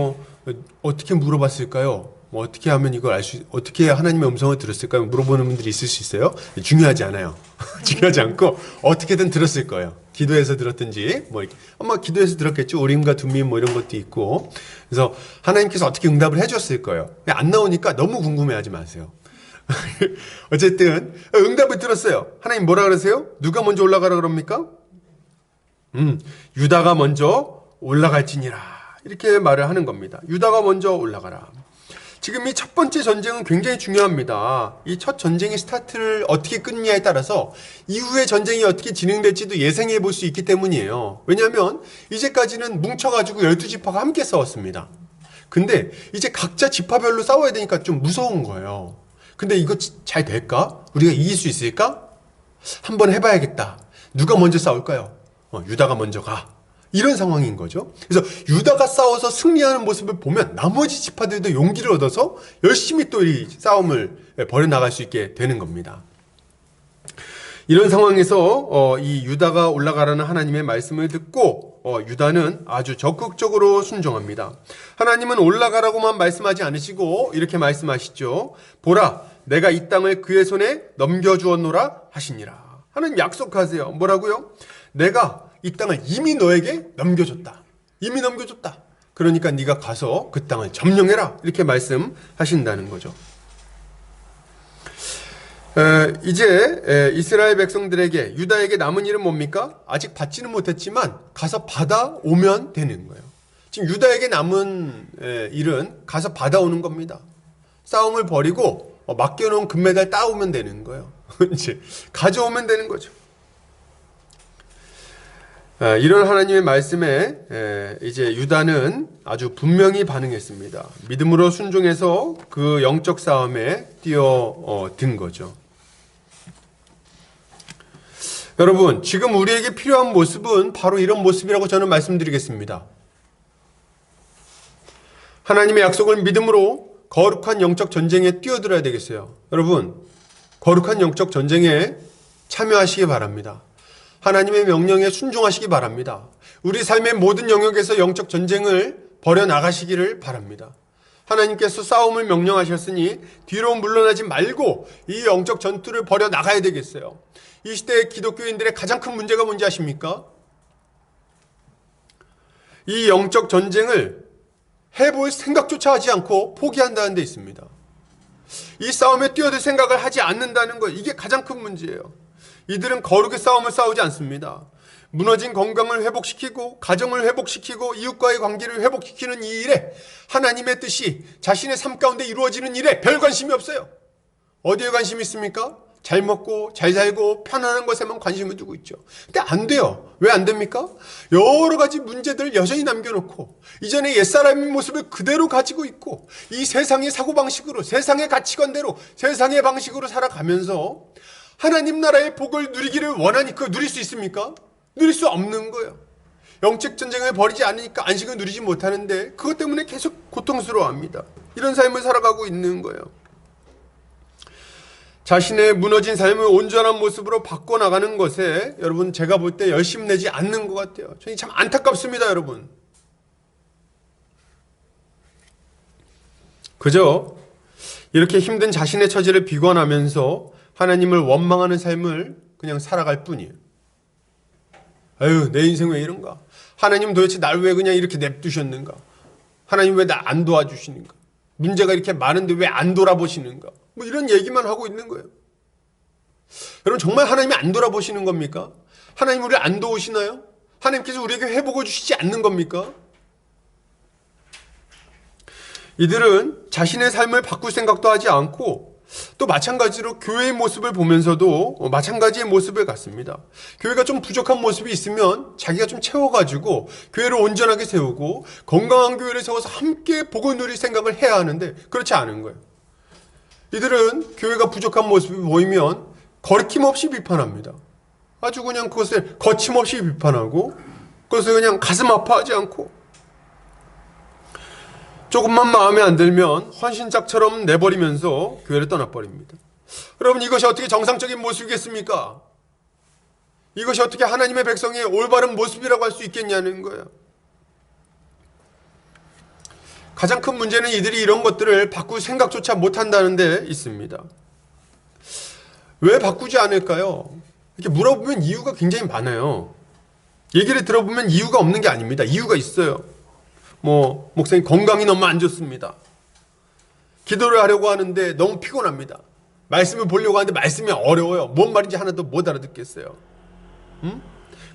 어떻게 물어봤을까요? 어떻게 하면 이걸 어떻게 하나님의 음성을 들었을까요? 물어보는 분들이 있을 수 있어요. 중요하지 않아요. 중요하지 않고 어떻게든 들었을 거예요. 기도해서 들었든지 아마 기도해서 들었겠죠. 우림과 둠밈 이런 것도 있고. 그래서 하나님께서 어떻게 응답을 해줬을 거예요. 안 나오니까 너무 궁금해하지 마세요. 어쨌든 응답을 들었어요. 하나님 뭐라 그러세요? 누가 먼저 올라가라 그럽니까? 유다가 먼저 올라갈지니라 이렇게 말을 하는 겁니다. 유다가 먼저 올라가라. 지금 이 첫 번째 전쟁은 굉장히 중요합니다. 이 첫 전쟁의 스타트를 어떻게 끊느냐에 따라서 이후의 전쟁이 어떻게 진행될지도 예상해 볼 수 있기 때문이에요. 왜냐하면 이제까지는 뭉쳐가지고 12지파가 함께 싸웠습니다. 근데 이제 각자 지파별로 싸워야 되니까 좀 무서운 거예요. 근데 이거 잘 될까? 우리가 이길 수 있을까? 한번 해봐야겠다. 누가 먼저 싸울까요? 유다가 먼저 가. 이런 상황인 거죠. 그래서 유다가 싸워서 승리하는 모습을 보면 나머지 지파들도 용기를 얻어서 열심히 또 이 싸움을 버려나갈 수 있게 되는 겁니다. 이런 상황에서 이 유다가 올라가라는 하나님의 말씀을 듣고 유다는 아주 적극적으로 순종합니다. 하나님은 올라가라고만 말씀하지 않으시고 이렇게 말씀하시죠. 보라, 내가 이 땅을 그의 손에 넘겨주었노라 하시니라. 하나님 약속하세요. 뭐라고요? 내가 이 땅을 이미 너에게 넘겨줬다. 이미 넘겨줬다. 그러니까 네가 가서 그 땅을 점령해라. 이렇게 말씀하신다는 거죠. 이제 이스라엘 백성들에게, 유다에게 남은 일은 뭡니까? 아직 받지는 못했지만 가서 받아오면 되는 거예요. 지금 유다에게 남은 일은 가서 받아오는 겁니다. 싸움을 벌이고 맡겨놓은 금메달 따오면 되는 거예요. 이제 가져오면 되는 거죠. 이런 하나님의 말씀에 이제 유다는 아주 분명히 반응했습니다. 믿음으로 순종해서 그 영적 싸움에 뛰어든 거죠. 여러분, 지금 우리에게 필요한 모습은 바로 이런 모습이라고 저는 말씀드리겠습니다. 하나님의 약속을 믿음으로 거룩한 영적 전쟁에 뛰어들어야 되겠어요. 여러분, 거룩한 영적 전쟁에 참여하시기 바랍니다. 하나님의 명령에 순종하시기 바랍니다. 우리 삶의 모든 영역에서 영적 전쟁을 벌여나가시기를 바랍니다. 하나님께서 싸움을 명령하셨으니 뒤로 물러나지 말고 이 영적 전투를 벌여나가야 되겠어요. 이 시대의 기독교인들의 가장 큰 문제가 뭔지 아십니까? 이 영적 전쟁을 해볼 생각조차 하지 않고 포기한다는 데 있습니다. 이 싸움에 뛰어들 생각을 하지 않는다는 것, 이게 가장 큰 문제예요. 이들은 거룩의 싸움을 싸우지 않습니다. 무너진 건강을 회복시키고 가정을 회복시키고 이웃과의 관계를 회복시키는 이 일에, 하나님의 뜻이 자신의 삶 가운데 이루어지는 일에 별 관심이 없어요. 어디에 관심이 있습니까? 잘 먹고 잘 살고 편안한 것에만 관심을 두고 있죠. 근데 안 돼요. 왜 안 됩니까? 여러 가지 문제들을 여전히 남겨놓고 이전의 옛사람의 모습을 그대로 가지고 있고 이 세상의 사고방식으로, 세상의 가치관대로, 세상의 방식으로 살아가면서 하나님 나라의 복을 누리기를 원하니 그걸 누릴 수 있습니까? 누릴 수 없는 거예요. 영적 전쟁을 벌이지 않으니까 안식을 누리지 못하는데 그것 때문에 계속 고통스러워합니다. 이런 삶을 살아가고 있는 거예요. 자신의 무너진 삶을 온전한 모습으로 바꿔나가는 것에 여러분, 제가 볼 때 열심 내지 않는 것 같아요. 저는 참 안타깝습니다, 여러분. 그저 이렇게 힘든 자신의 처지를 비관하면서 하나님을 원망하는 삶을 그냥 살아갈 뿐이에요. 아유, 내 인생 왜 이런가? 하나님 도대체 날 왜 그냥 이렇게 냅두셨는가? 하나님 왜 나 안 도와주시는가? 문제가 이렇게 많은데 왜 안 돌아보시는가? 뭐 이런 얘기만 하고 있는 거예요. 여러분, 정말 하나님이 안 돌아보시는 겁니까? 하나님 우리를 안 도우시나요? 하나님께서 우리에게 회복을 주시지 않는 겁니까? 이들은 자신의 삶을 바꿀 생각도 하지 않고 또 마찬가지로 교회의 모습을 보면서도 마찬가지의 모습을 갖습니다. 교회가 좀 부족한 모습이 있으면 자기가 좀 채워가지고 교회를 온전하게 세우고 건강한 교회를 세워서 함께 복을 누릴 생각을 해야 하는데 그렇지 않은 거예요. 이들은 교회가 부족한 모습이 보이면 거리낌없이 비판합니다. 아주 그냥 그것을 거침없이 비판하고 그것을 그냥 가슴 아파하지 않고 조금만 마음에 안 들면 헌신짝처럼 내버리면서 교회를 떠나버립니다. 여러분, 이것이 어떻게 정상적인 모습이겠습니까? 이것이 어떻게 하나님의 백성의 올바른 모습이라고 할 수 있겠냐는 거예요. 가장 큰 문제는 이들이 이런 것들을 바꿀 생각조차 못한다는 데 있습니다. 왜 바꾸지 않을까요? 이렇게 물어보면 이유가 굉장히 많아요. 얘기를 들어보면 이유가 없는 게 아닙니다. 이유가 있어요. 목사님 건강이 너무 안 좋습니다. 기도를 하려고 하는데 너무 피곤합니다. 말씀을 보려고 하는데 말씀이 어려워요. 뭔 말인지 하나도 못 알아듣겠어요.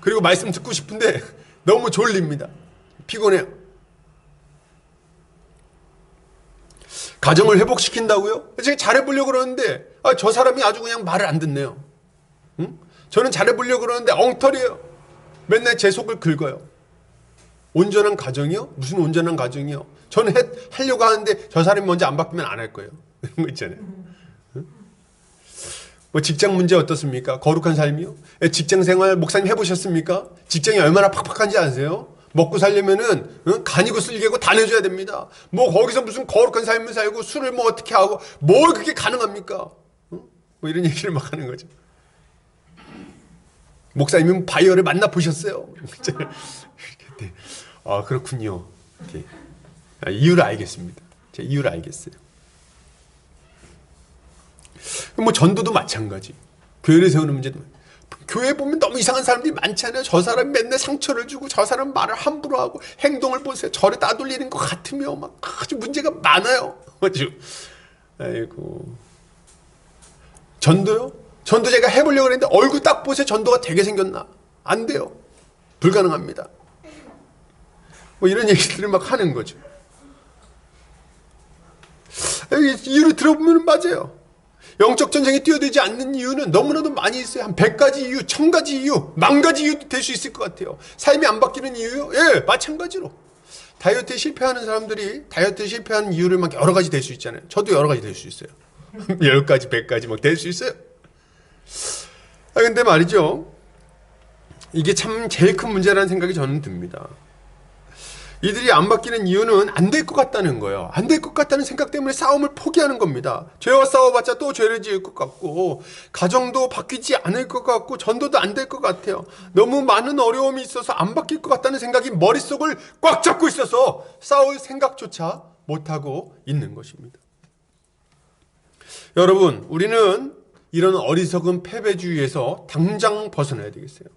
그리고 말씀 듣고 싶은데 너무 졸립니다. 피곤해요. 가정을 회복시킨다고요? 제가 잘해보려고 그러는데 저 사람이 아주 그냥 말을 안 듣네요. 저는 잘해보려고 그러는데 엉터리예요. 맨날 제 속을 긁어요. 온전한 가정이요? 무슨 온전한 가정이요? 저는 하려고 하는데 저 사람이 먼저 안 바뀌면 안 할 거예요. 이런 거 있잖아요. 직장 문제 어떻습니까? 거룩한 삶이요? 직장 생활 목사님 해보셨습니까? 직장이 얼마나 팍팍한지 아세요? 먹고 살려면은 간이고 쓸개고 다 내줘야 됩니다. 뭐 거기서 무슨 거룩한 삶을 살고 술을 뭐 어떻게 하고 뭘 그게 가능합니까? 뭐 이런 얘기를 막 하는 거죠. 목사님은 바이어를 만나 보셨어요? 아 그렇군요. 이유를 알겠습니다. 제가 이유를 알겠어요. 뭐 전도도 마찬가지. 교회를 세우는 문제도 교회 보면 너무 이상한 사람들이 많잖아요. 저 사람 맨날 상처를 주고 저 사람 말을 함부로 하고 행동을 보세요. 저를 따돌리는 것 같으며 막 아주 문제가 많아요. 아주 아이고 전도요? 전도 제가 해보려고 했는데 얼굴 딱 보세요. 전도가 되게 생겼나? 안 돼요. 불가능합니다. 뭐 이런 얘기들을 막 하는 거죠. 이유를 들어보면 맞아요. 영적 전쟁에 뛰어들지 않는 이유는 너무나도 많이 있어요. 한 100가지 이유, 1000가지 이유, 10,000가지 이유도 될 수 있을 것 같아요. 삶이 안 바뀌는 이유요? 예, 마찬가지로. 다이어트에 실패하는 사람들이 다이어트에 실패하는 이유를 막 여러 가지 될 수 있잖아요. 저도 여러 가지 될 수 있어요. 10가지, 100가지 막 될 수 있어요. 근데 말이죠. 이게 참 제일 큰 문제라는 생각이 저는 듭니다. 이들이 안 바뀌는 이유는 안 될 것 같다는 거예요. 안 될 것 같다는 생각 때문에 싸움을 포기하는 겁니다. 죄와 싸워봤자 또 죄를 지을 것 같고 가정도 바뀌지 않을 것 같고 전도도 안 될 것 같아요. 너무 많은 어려움이 있어서 안 바뀔 것 같다는 생각이 머릿속을 꽉 잡고 있어서 싸울 생각조차 못하고 있는 것입니다. 여러분, 우리는 이런 어리석은 패배주의에서 당장 벗어나야 되겠어요.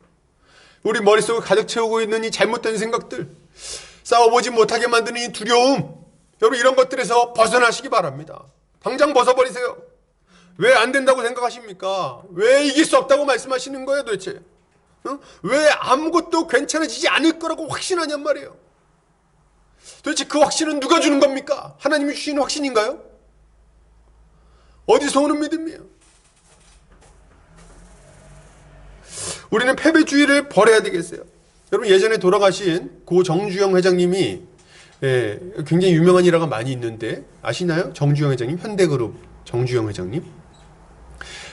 우리 머릿속을 가득 채우고 있는 이 잘못된 생각들, 싸워보지 못하게 만드는 이 두려움, 여러분 이런 것들에서 벗어나시기 바랍니다. 당장 벗어버리세요. 왜 안 된다고 생각하십니까? 왜 이길 수 없다고 말씀하시는 거예요 도대체? 왜 아무것도 괜찮아지지 않을 거라고 확신하냔 말이에요. 도대체 그 확신은 누가 주는 겁니까? 하나님이 주시는 확신인가요? 어디서 오는 믿음이에요? 우리는 패배주의를 버려야 되겠어요. 여러분 예전에 돌아가신 고 정주영 회장님이 굉장히 유명한 일화가 많이 있는데 아시나요? 정주영 회장님, 현대그룹 정주영 회장님.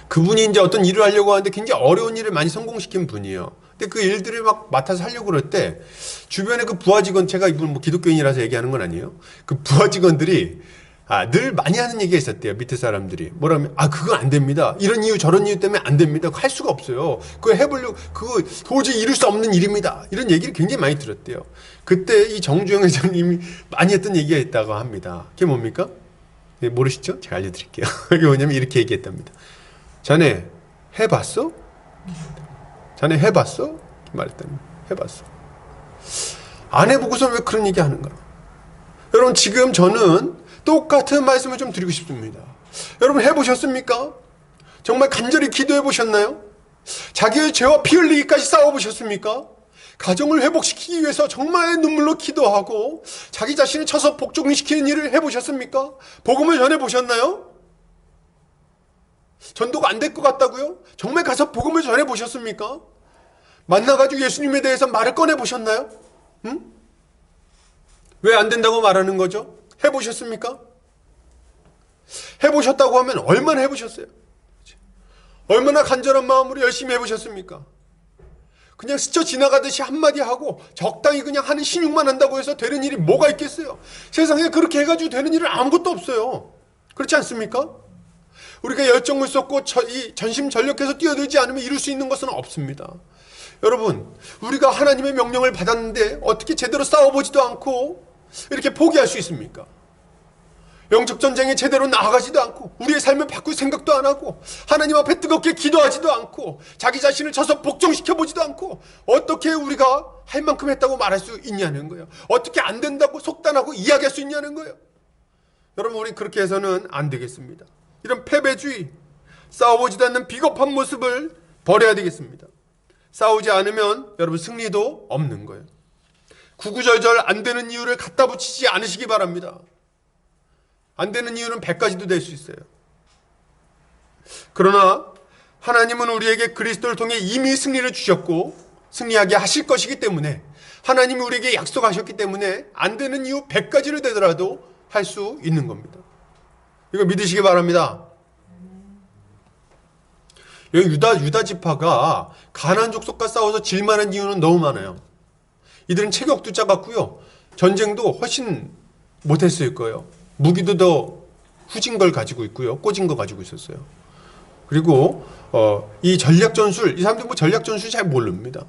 그분이 이제 어떤 일을 하려고 하는데 굉장히 어려운 일을 많이 성공시킨 분이에요. 근데 그 일들을 막 맡아서 하려고 그럴 때 주변에 그 부하 직원, 제가 이분 뭐 기독교인이라서 얘기하는 건 아니에요. 그 부하 직원들이 늘 많이 하는 얘기가 있었대요. 밑에 사람들이. 뭐라면, 그거 안 됩니다. 이런 이유, 저런 이유 때문에 안 됩니다. 그거 할 수가 없어요. 그거 해보려고, 그거 도저히 이룰 수 없는 일입니다. 이런 얘기를 굉장히 많이 들었대요. 그때 이 정주영 회장님이 많이 했던 얘기가 있다고 합니다. 그게 뭡니까? 모르시죠? 제가 알려드릴게요. 그게 뭐냐면 이렇게 얘기했답니다. 자네, 해봤어? 자네 해봤어? 이렇게 말했더니, 해봤어. 안 해보고서 왜 그런 얘기 하는가? 여러분, 지금 저는 똑같은 말씀을 좀 드리고 싶습니다. 여러분 해보셨습니까? 정말 간절히 기도해 보셨나요? 자기의 죄와 피 흘리기까지 싸워보셨습니까? 가정을 회복시키기 위해서 정말 눈물로 기도하고 자기 자신을 쳐서 복종시키는 일을 해보셨습니까? 복음을 전해보셨나요? 전도가 안 될 것 같다고요? 정말 가서 복음을 전해보셨습니까? 만나가지고 예수님에 대해서 말을 꺼내보셨나요? 응? 왜 안 된다고 말하는 거죠? 해보셨습니까? 해보셨다고 하면 얼마나 해보셨어요? 얼마나 간절한 마음으로 열심히 해보셨습니까? 그냥 스쳐 지나가듯이 한마디 하고 적당히 그냥 하는 신용만 한다고 해서 되는 일이 뭐가 있겠어요? 세상에 그렇게 해가지고 되는 일은 아무것도 없어요. 그렇지 않습니까? 우리가 열정을 쏟고 전심전력해서 뛰어들지 않으면 이룰 수 있는 것은 없습니다. 여러분, 우리가 하나님의 명령을 받았는데 어떻게 제대로 싸워보지도 않고 이렇게 포기할 수 있습니까? 영적 전쟁에 제대로 나아가지도 않고 우리의 삶을 바꿀 생각도 안 하고 하나님 앞에 뜨겁게 기도하지도 않고 자기 자신을 쳐서 복종시켜보지도 않고 어떻게 우리가 할 만큼 했다고 말할 수 있냐는 거예요. 어떻게 안 된다고 속단하고 이야기할 수 있냐는 거예요. 여러분, 우리 그렇게 해서는 안 되겠습니다. 이런 패배주의, 싸워보지도 않는 비겁한 모습을 버려야 되겠습니다. 싸우지 않으면 여러분 승리도 없는 거예요. 구구절절 안 되는 이유를 갖다 붙이지 않으시기 바랍니다. 안 되는 이유는 100가지도 될 수 있어요. 그러나 하나님은 우리에게 그리스도를 통해 이미 승리를 주셨고 승리하게 하실 것이기 때문에 하나님이 우리에게 약속하셨기 때문에 안 되는 이유 100가지를 되더라도 할 수 있는 겁니다. 이거 믿으시기 바랍니다. 여기 유다 지파가 가나안 족속과 싸워서 질만한 이유는 너무 많아요. 이들은 체격도 작았고요. 전쟁도 훨씬 못했을 거예요. 무기도 더 후진 걸 가지고 있고요. 꽂은 거 가지고 있었어요. 그리고 이 전략 전술, 이 사람들 뭐 전략 전술 잘 모릅니다.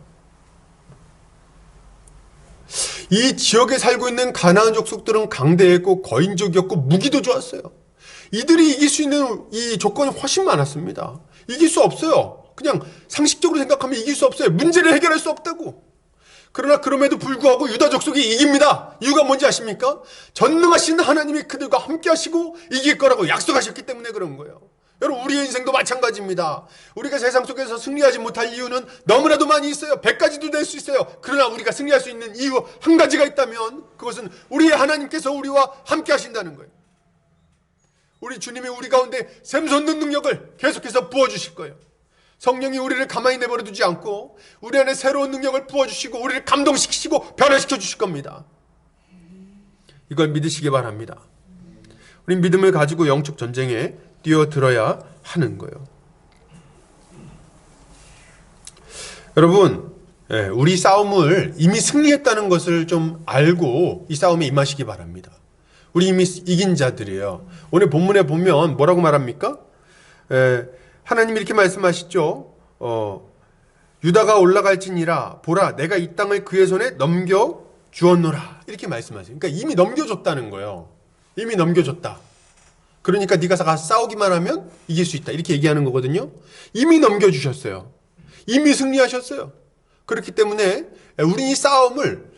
이 지역에 살고 있는 가나안 족속들은 강대했고 거인족이었고 무기도 좋았어요. 이들이 이길 수 있는 이 조건이 훨씬 많았습니다. 이길 수 없어요. 그냥 상식적으로 생각하면 이길 수 없어요. 문제를 해결할 수 없다고. 그러나 그럼에도 불구하고 유다 족속이 이깁니다. 이유가 뭔지 아십니까? 전능하신 하나님이 그들과 함께 하시고 이길 거라고 약속하셨기 때문에 그런 거예요. 여러분, 우리의 인생도 마찬가지입니다. 우리가 세상 속에서 승리하지 못할 이유는 너무나도 많이 있어요. 100가지도 될 수 있어요. 그러나 우리가 승리할 수 있는 이유 한 가지가 있다면 그것은 우리의 하나님께서 우리와 함께 하신다는 거예요. 우리 주님이 우리 가운데 샘솟는 능력을 계속해서 부어주실 거예요. 성령이 우리를 가만히 내버려 두지 않고 우리 안에 새로운 능력을 부어주시고 우리를 감동시키시고 변화시켜 주실 겁니다. 이걸 믿으시기 바랍니다. 우린 믿음을 가지고 영적 전쟁에 뛰어들어야 하는 거예요. 여러분, 우리 싸움을 이미 승리했다는 것을 좀 알고 이 싸움에 임하시기 바랍니다. 우리 이미 이긴 자들이에요. 오늘 본문에 보면 뭐라고 말합니까? 하나님이 이렇게 말씀하시죠. 유다가 올라갈지니라 보라 내가 이 땅을 그의 손에 넘겨 주었노라. 이렇게 말씀하세요. 그러니까 이미 넘겨줬다는 거예요. 이미 넘겨줬다. 그러니까 네가 가서 싸우기만 하면 이길 수 있다. 이렇게 얘기하는 거거든요. 이미 넘겨주셨어요. 이미 승리하셨어요. 그렇기 때문에 우리 이 싸움을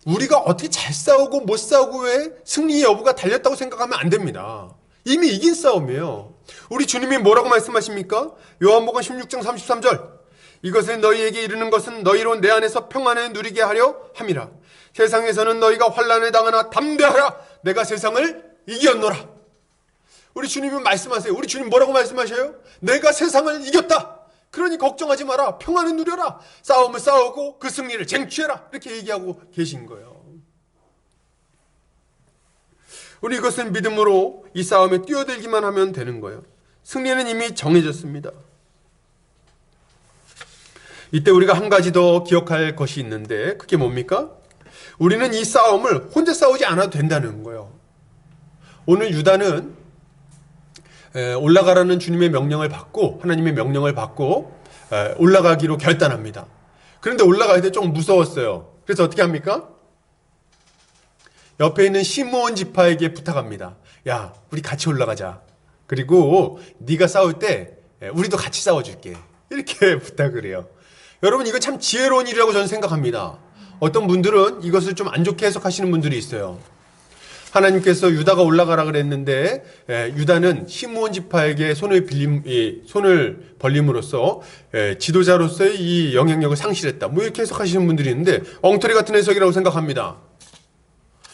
우리가 어떻게 잘 싸우고 못 싸우고의 승리의 여부가 달렸다고 생각하면 안 됩니다. 이미 이긴 싸움이에요. 우리 주님이 뭐라고 말씀하십니까? 요한복음 16장 33절 이것을 너희에게 이르는 것은 너희로 내 안에서 평안을 누리게 하려 함이라. 세상에서는 너희가 환난을 당하나 담대하라. 내가 세상을 이겼노라. 우리 주님이 말씀하세요. 우리 주님 뭐라고 말씀하셔요? 내가 세상을 이겼다. 그러니 걱정하지 마라. 평안을 누려라. 싸움을 싸우고 그 승리를 쟁취해라. 이렇게 얘기하고 계신 거예요. 우리 이것은 믿음으로 이 싸움에 뛰어들기만 하면 되는 거예요. 승리는 이미 정해졌습니다. 이때 우리가 한 가지 더 기억할 것이 있는데 그게 뭡니까? 우리는 이 싸움을 혼자 싸우지 않아도 된다는 거예요. 오늘 유다는 올라가라는 주님의 명령을 받고 하나님의 명령을 받고 올라가기로 결단합니다. 그런데 올라갈 때 좀 무서웠어요. 그래서 어떻게 합니까? 옆에 있는 시므온 지파에게 부탁합니다. 야, 우리 같이 올라가자. 그리고 네가 싸울 때 우리도 같이 싸워줄게. 이렇게 부탁을 해요. 여러분, 이거 참 지혜로운 일이라고 저는 생각합니다. 어떤 분들은 이것을 좀 안 좋게 해석하시는 분들이 있어요. 하나님께서 유다가 올라가라 그랬는데 유다는 시므온 지파에게 손을 벌림으로써 지도자로서의 이 영향력을 상실했다. 뭐 이렇게 해석하시는 분들이 있는데 엉터리 같은 해석이라고 생각합니다.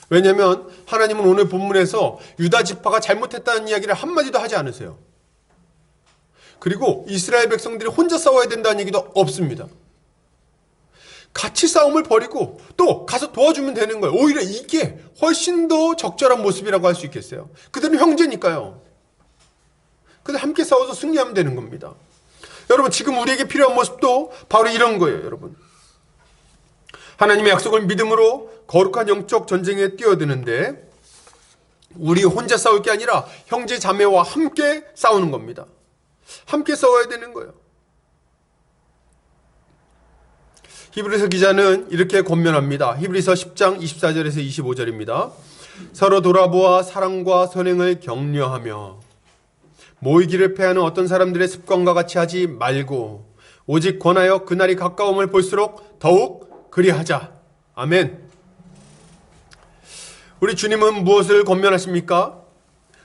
왜냐하면 하나님은 오늘 본문에서 유다 지파가 잘못했다는 이야기를 한마디도 하지 않으세요. 그리고 이스라엘 백성들이 혼자 싸워야 된다는 얘기도 없습니다. 같이 싸움을 벌이고 또 가서 도와주면 되는 거예요. 오히려 이게 훨씬 더 적절한 모습이라고 할 수 있겠어요. 그들은 형제니까요. 그들 함께 싸워서 승리하면 되는 겁니다. 여러분, 지금 우리에게 필요한 모습도 바로 이런 거예요. 여러분, 하나님의 약속을 믿음으로 거룩한 영적 전쟁에 뛰어드는데 우리 혼자 싸울 게 아니라 형제 자매와 함께 싸우는 겁니다. 함께 싸워야 되는 거예요. 히브리서 기자는 이렇게 권면합니다. 히브리서 10장 24절에서 25절입니다. 서로 돌아보아 사랑과 선행을 격려하며 모이기를 패하는 어떤 사람들의 습관과 같이 하지 말고 오직 권하여 그날이 가까움을 볼수록 더욱 그리하자. 아멘. 우리 주님은 무엇을 권면하십니까?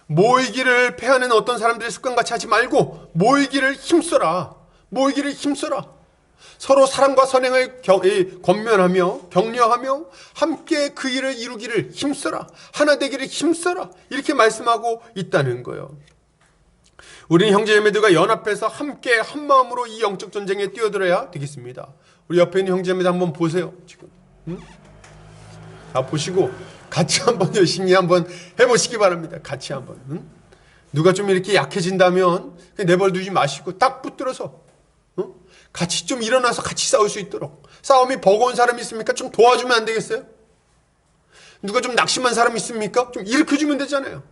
모이기를 패하는 어떤 사람들의 습관같이 하지 말고 모이기를 힘써라. 모이기를 힘써라. 서로 사랑과 선행을 권면하며 격려하며 함께 그 일을 이루기를 힘써라. 하나 되기를 힘써라. 이렇게 말씀하고 있다는 거예요. 우리는 형제자매들과 연합해서 함께 한마음으로 이 영적 전쟁에 뛰어들어야 되겠습니다. 우리 옆에 있는 형제자매들 한번 보세요. 지금 보시고 같이 한번 열심히 한번 해보시기 바랍니다. 같이 한번. 누가 좀 이렇게 약해진다면 내버려두지 마시고 딱 붙들어서 같이 좀 일어나서 같이 싸울 수 있도록. 싸움이 버거운 사람이 있습니까? 좀 도와주면 안 되겠어요? 누가 좀 낙심한 사람 있습니까? 좀 일으켜주면 되잖아요.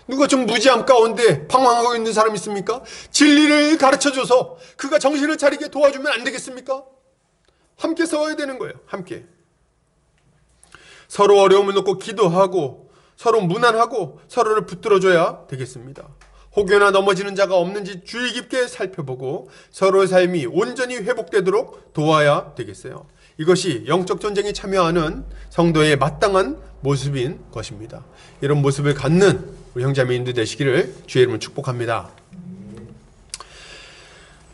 누가 좀 무지함 가운데 방황하고 있는 사람 있습니까? 진리를 가르쳐줘서 그가 정신을 차리게 도와주면 안 되겠습니까? 함께 싸워야 되는 거예요. 함께. 서로 어려움을 놓고 기도하고 서로 무난하고 서로를 붙들어줘야 되겠습니다. 혹여나 넘어지는 자가 없는지 주의 깊게 살펴보고 서로의 삶이 온전히 회복되도록 도와야 되겠어요. 이것이 영적 전쟁에 참여하는 성도의 마땅한 모습인 것입니다. 이런 모습을 갖는 우리 형제자매님들 되시기를 주의 이름으로 축복합니다.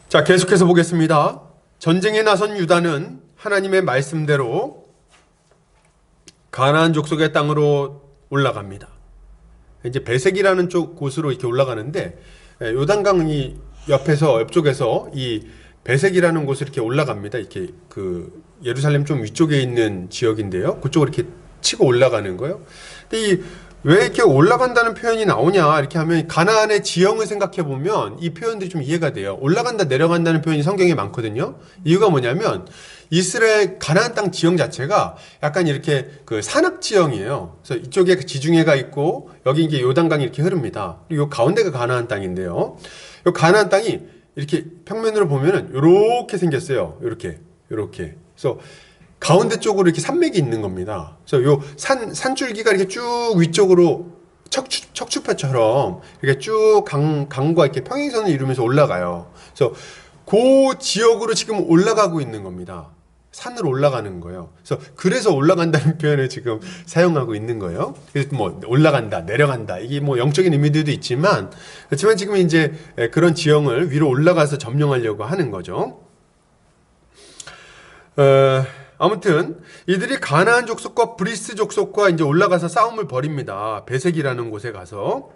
자, 계속해서 보겠습니다. 전쟁에 나선 유다는 하나님의 말씀대로 가나안 족속의 땅으로 올라갑니다. 이제 베색이라는 쪽 곳으로 이렇게 올라가는데 요단강 옆쪽에서 이 베색이라는 곳을 이렇게 올라갑니다. 이렇게 그 예루살렘 좀 위쪽에 있는 지역인데요. 그쪽으로 이렇게 치고 올라가는 거예요. 근데 왜 이렇게 올라간다는 표현이 나오냐 이렇게 하면 가나안의 지형을 생각해 보면 이 표현들이 좀 이해가 돼요. 올라간다 내려간다는 표현이 성경에 많거든요. 이유가 뭐냐면 이스라엘 가나안 땅 지형 자체가 약간 이렇게 그 산악 지형이에요. 그래서 이쪽에 지중해가 있고 여기 이제 요단강이 이렇게 흐릅니다. 그리고 요 가운데가 가나안 땅인데요. 요 가나안 땅이 이렇게 평면으로 보면은 요렇게 생겼어요. 요렇게. 그래서 가운데 쪽으로 이렇게 산맥이 있는 겁니다. 그래서 요 산줄기가 이렇게 쭉 위쪽으로 척추표처럼 이렇게 쭉 강과 이렇게 평행선을 이루면서 올라가요. 그래서 그 지역으로 지금 올라가고 있는 겁니다. 산으로 올라가는 거예요. 그래서 올라간다는 표현을 지금 사용하고 있는 거예요. 그래서 뭐 올라간다, 내려간다 이게 뭐 영적인 의미들도 있지만 그렇지만 지금 이제 그런 지형을 위로 올라가서 점령하려고 하는 거죠. 아무튼 이들이 가나안 족속과 브리스 족속과 이제 올라가서 싸움을 벌입니다. 베색이라는 곳에 가서.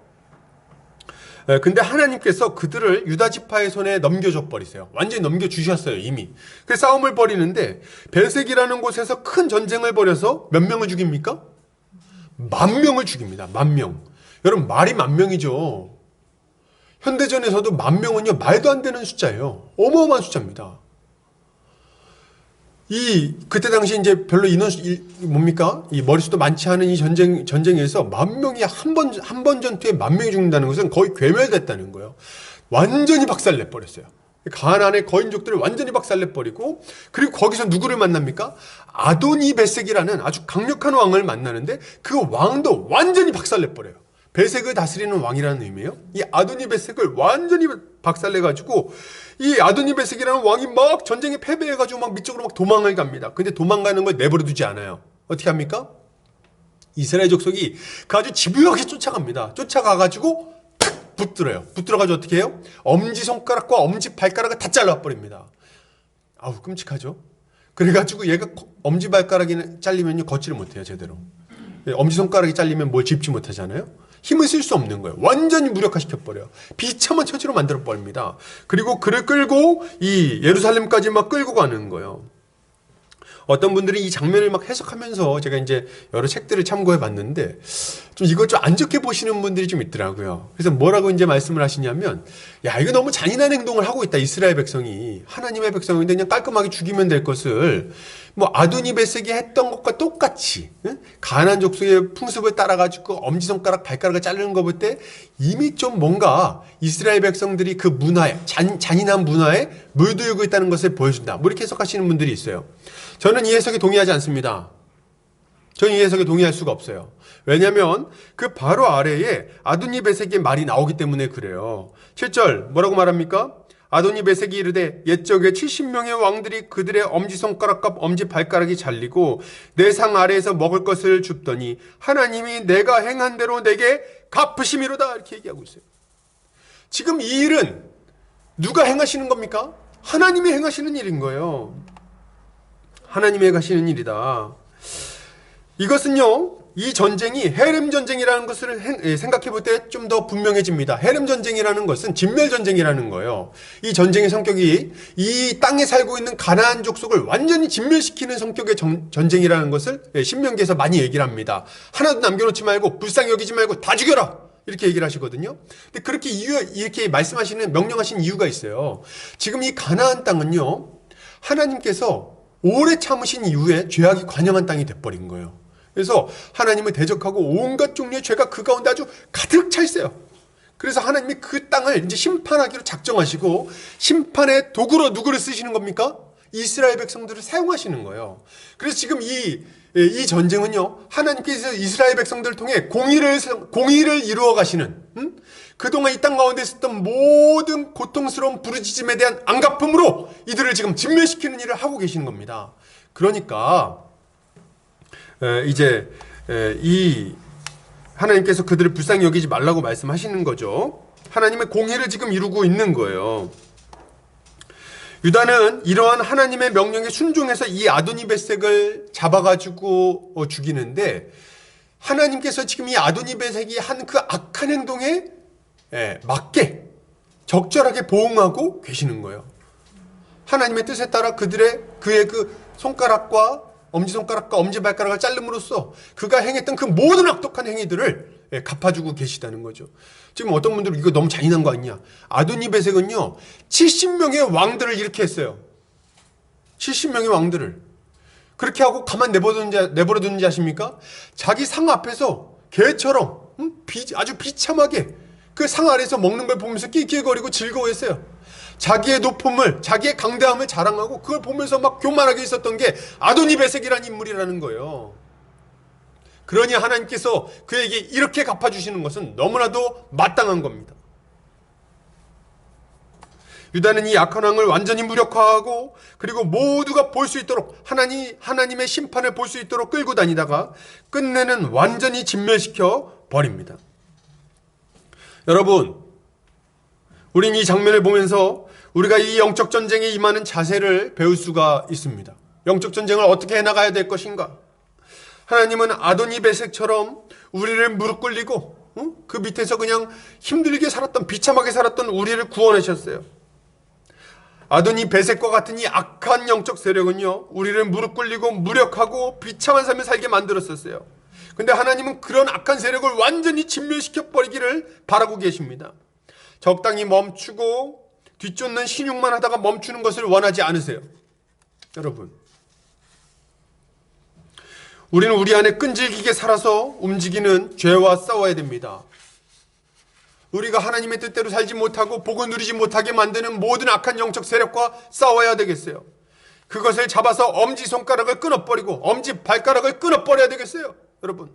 근데 하나님께서 그들을 유다 지파의 손에 넘겨줘 버리세요. 완전히 넘겨주셨어요, 이미. 그래서 싸움을 벌이는데 베색이라는 곳에서 큰 전쟁을 벌여서 몇 명을 죽입니까? 10,000명을 죽입니다. 10,000명. 여러분 말이 10,000명이죠. 현대전에서도 10,000명은요 말도 안 되는 숫자예요. 어마어마한 숫자입니다. 그때 당시 이제 별로 뭡니까? 이 머릿수도 많지 않은 이 전쟁에서 10,000명이 한 번 전투에 10,000명이 죽는다는 것은 거의 괴멸됐다는 거예요. 완전히 박살내버렸어요. 가나안의 거인족들을 완전히 박살내버리고, 그리고 거기서 누구를 만납니까? 아도니 베색이라는 아주 강력한 왕을 만나는데, 그 왕도 완전히 박살내버려요. 베색을 다스리는 왕이라는 의미예요. 이 아도니 베색을 완전히 박살내가지고 이 아도니 베색이라는 왕이 막 전쟁에 패배해가지고 막 밑쪽으로 막 도망을 갑니다. 근데 도망가는 걸 내버려두지 않아요. 어떻게 합니까? 이스라엘 족속이 그 아주 집요하게 쫓아갑니다. 쫓아가가지고 탁 붙들어요. 붙들어가지고 어떻게 해요? 엄지손가락과 엄지발가락을 다 잘라버립니다. 아우 끔찍하죠. 그래가지고 얘가 엄지발가락이 잘리면 걷지를 못해요 제대로. 엄지손가락이 잘리면 뭘 짚지 못하잖아요. 힘을 쓸 수 없는 거예요. 완전히 무력화시켜버려요. 비참한 처지로 만들어버립니다. 그리고 그를 끌고 이 예루살렘까지 막 끌고 가는 거예요. 어떤 분들이 이 장면을 막 해석하면서 제가 이제 여러 책들을 참고해 봤는데 좀 이걸 좀 안 좋게 보시는 분들이 좀 있더라고요. 그래서 뭐라고 이제 말씀을 하시냐면 야 이거 너무 잔인한 행동을 하고 있다. 이스라엘 백성이 하나님의 백성인데 그냥 깔끔하게 죽이면 될 것을 뭐 아도니 베색이 했던 것과 똑같이 가나안 족속의 풍습을 따라가지고 엄지손가락 발가락을 자르는 거 볼 때 이미 좀 뭔가 이스라엘 백성들이 그 문화에 잔인한 문화에 물들고 있다는 것을 보여준다. 뭐 이렇게 해석하시는 분들이 있어요. 저는 이 해석에 동의하지 않습니다. 저는 이 해석에 동의할 수가 없어요. 왜냐하면 그 바로 아래에 아도니 베색의 말이 나오기 때문에 그래요. 7절 뭐라고 말합니까? 아도니 베색이 이르되 옛적에 70명의 왕들이 그들의 엄지손가락과 엄지발가락이 잘리고 내 상 아래에서 먹을 것을 줍더니 하나님이 내가 행한 대로 내게 갚으심이로다 이렇게 얘기하고 있어요. 지금 이 일은 누가 행하시는 겁니까? 하나님이 행하시는 일인 거예요. 하나님이 행하시는 일이다. 이것은요, 이 전쟁이 헤렘 전쟁이라는 것을 생각해 볼 때 좀 더 분명해집니다. 헤렘 전쟁이라는 것은 진멸 전쟁이라는 거예요. 이 전쟁의 성격이 이 땅에 살고 있는 가나안 족속을 완전히 진멸시키는 성격의 전쟁이라는 것을 신명기에서 많이 얘기를 합니다. 하나도 남겨놓지 말고 불쌍히 여기지 말고 다 죽여라. 이렇게 얘기를 하시거든요. 근데 그렇게 이렇게 말씀하시는, 명령하신 이유가 있어요. 지금 이 가나안 땅은요, 하나님께서 오래 참으신 이후에 죄악이 관영한 땅이 돼버린 거예요. 그래서 하나님을 대적하고 온갖 종류의 죄가 그 가운데 아주 가득 차 있어요. 그래서 하나님이 그 땅을 이제 심판하기로 작정하시고, 심판의 도구로 누구를 쓰시는 겁니까? 이스라엘 백성들을 사용하시는 거예요. 그래서 지금 이 전쟁은요, 하나님께서 이스라엘 백성들을 통해 공의를 이루어 가시는, 그동안 이 땅 가운데 있었던 모든 고통스러운 부르짖음에 대한 안갚음으로 이들을 지금 진멸시키는 일을 하고 계시는 겁니다. 그러니까 이제 이 하나님께서 그들을 불쌍히 여기지 말라고 말씀하시는 거죠. 하나님의 공의를 지금 이루고 있는 거예요. 유다는 이러한 하나님의 명령에 순종해서 이 아도니베섹을 잡아가지고 죽이는데, 하나님께서 지금 이 아도니베섹이 한 그 악한 행동에 맞게 적절하게 보응하고 계시는 거예요. 하나님의 뜻에 따라 그의 그 손가락과 엄지손가락과 엄지발가락을 자름으로써 그가 행했던 그 모든 악독한 행위들을 갚아주고 계시다는 거죠. 지금 어떤 분들은 이거 너무 잔인한 거 아니냐. 아도니베섹은요 70명의 왕들을 이렇게 했어요. 70명의 왕들을 그렇게 하고 가만 내버려두는지 아십니까? 자기 상 앞에서 개처럼 아주 비참하게 그 상 아래에서 먹는 걸 보면서 낄낄거리고 즐거워했어요. 자기의 높음을, 자기의 강대함을 자랑하고 그걸 보면서 막 교만하게 있었던 게 아도니베섹이라는 인물이라는 거예요. 그러니 하나님께서 그에게 이렇게 갚아주시는 것은 너무나도 마땅한 겁니다. 유다는 이 악한 왕을 완전히 무력화하고, 그리고 모두가 볼 수 있도록 하나님의 심판을 볼 수 있도록 끌고 다니다가 끝내는 완전히 진멸시켜 버립니다. 여러분, 우린 이 장면을 보면서 우리가 이 영적 전쟁에 임하는 자세를 배울 수가 있습니다. 영적 전쟁을 어떻게 해나가야 될 것인가? 하나님은 아도니베섹처럼 우리를 무릎 꿇리고 그 밑에서 그냥 힘들게 살았던, 비참하게 살았던 우리를 구원하셨어요. 아도니베섹과 같은 이 악한 영적 세력은요, 우리를 무릎 꿇리고 무력하고 비참한 삶을 살게 만들었었어요. 근데 하나님은 그런 악한 세력을 완전히 진멸시켜 버리기를 바라고 계십니다. 적당히 멈추고 뒤쫓는 신용만 하다가 멈추는 것을 원하지 않으세요. 여러분, 우리는 우리 안에 끈질기게 살아서 움직이는 죄와 싸워야 됩니다. 우리가 하나님의 뜻대로 살지 못하고 복을 누리지 못하게 만드는 모든 악한 영적 세력과 싸워야 되겠어요. 그것을 잡아서 엄지손가락을 끊어버리고 엄지발가락을 끊어버려야 되겠어요. 여러분,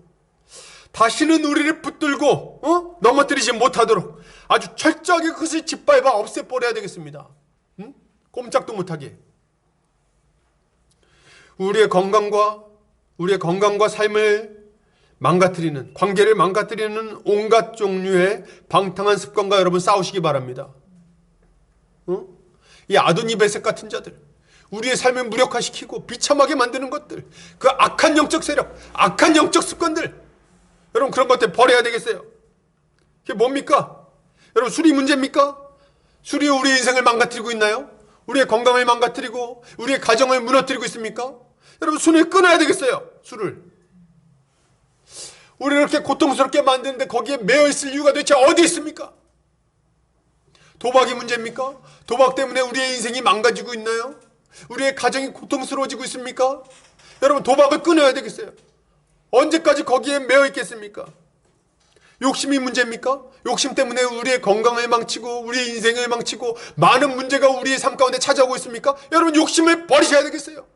다시는 우리를 붙들고 넘어뜨리지 못하도록 아주 철저하게 그것을 짓밟아 없애버려야 되겠습니다. 꼼짝도 못하게. 우리의 건강과 삶을 망가뜨리는, 관계를 망가뜨리는 온갖 종류의 방탕한 습관과 여러분 싸우시기 바랍니다. 이 아도니베섹 같은 자들, 우리의 삶을 무력화시키고 비참하게 만드는 것들, 그 악한 영적 세력, 악한 영적 습관들, 여러분 그런 것들 버려야 되겠어요. 그게 뭡니까? 여러분 술이 문제입니까? 술이 우리의 인생을 망가뜨리고 있나요? 우리의 건강을 망가뜨리고 우리의 가정을 무너뜨리고 있습니까? 여러분 술을 끊어야 되겠어요. 술을. 우리를 이렇게 고통스럽게 만드는데 거기에 매여 있을 이유가 도대체 어디 있습니까? 도박이 문제입니까? 도박 때문에 우리의 인생이 망가지고 있나요? 우리의 가정이 고통스러워지고 있습니까? 여러분 도박을 끊어야 되겠어요. 언제까지 거기에 매여 있겠습니까? 욕심이 문제입니까? 욕심 때문에 우리의 건강을 망치고 우리의 인생을 망치고 많은 문제가 우리의 삶 가운데 찾아오고 있습니까? 여러분 욕심을 버리셔야 되겠어요.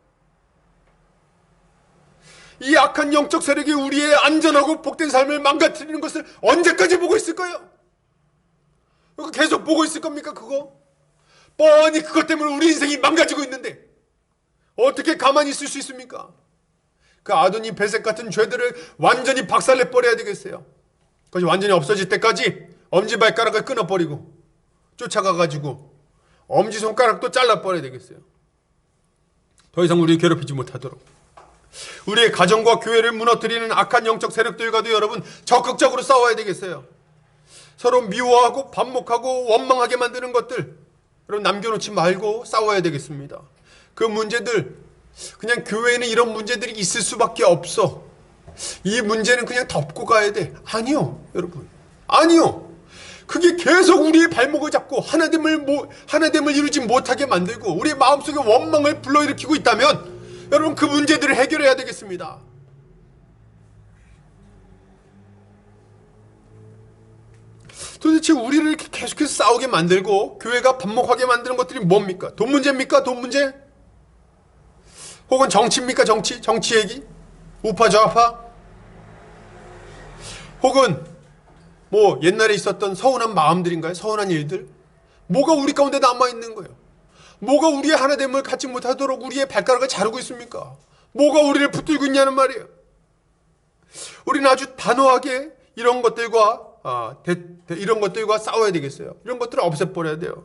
이 악한 영적 세력이 우리의 안전하고 복된 삶을 망가뜨리는 것을 언제까지 보고 있을 거예요? 계속 보고 있을 겁니까? 그거? 뻔히 그것 때문에 우리 인생이 망가지고 있는데 어떻게 가만히 있을 수 있습니까? 그 아도니베섹 같은 죄들을 완전히 박살내버려야 되겠어요. 그것이 완전히 없어질 때까지 엄지발가락을 끊어버리고 쫓아가가지고 엄지손가락도 잘라버려야 되겠어요. 더 이상 우리를 괴롭히지 못하도록. 우리의 가정과 교회를 무너뜨리는 악한 영적 세력들과도 여러분 적극적으로 싸워야 되겠어요. 서로 미워하고 반목하고 원망하게 만드는 것들 여러분 남겨놓지 말고 싸워야 되겠습니다. 그 문제들, 그냥 교회에는 이런 문제들이 있을 수밖에 없어, 이 문제는 그냥 덮고 가야 돼. 아니요, 여러분. 아니요. 그게 계속 우리의 발목을 잡고 하나됨을 이루지 못하게 만들고 우리의 마음속에 원망을 불러일으키고 있다면 여러분 그 문제들을 해결해야 되겠습니다. 도대체 우리를 이렇게 계속해서 싸우게 만들고 교회가 반목하게 만드는 것들이 뭡니까? 돈 문제입니까? 돈 문제? 혹은 정치입니까? 정치? 정치 얘기? 우파 좌파? 혹은 뭐 옛날에 있었던 서운한 마음들인가요? 서운한 일들? 뭐가 우리 가운데 남아있는 거예요? 뭐가 우리의 하나됨을 갖지 못하도록 우리의 발가락을 자르고 있습니까? 뭐가 우리를 붙들고 있냐는 말이에요. 우리는 아주 단호하게 이런 것들과 싸워야 되겠어요. 이런 것들을 없애버려야 돼요.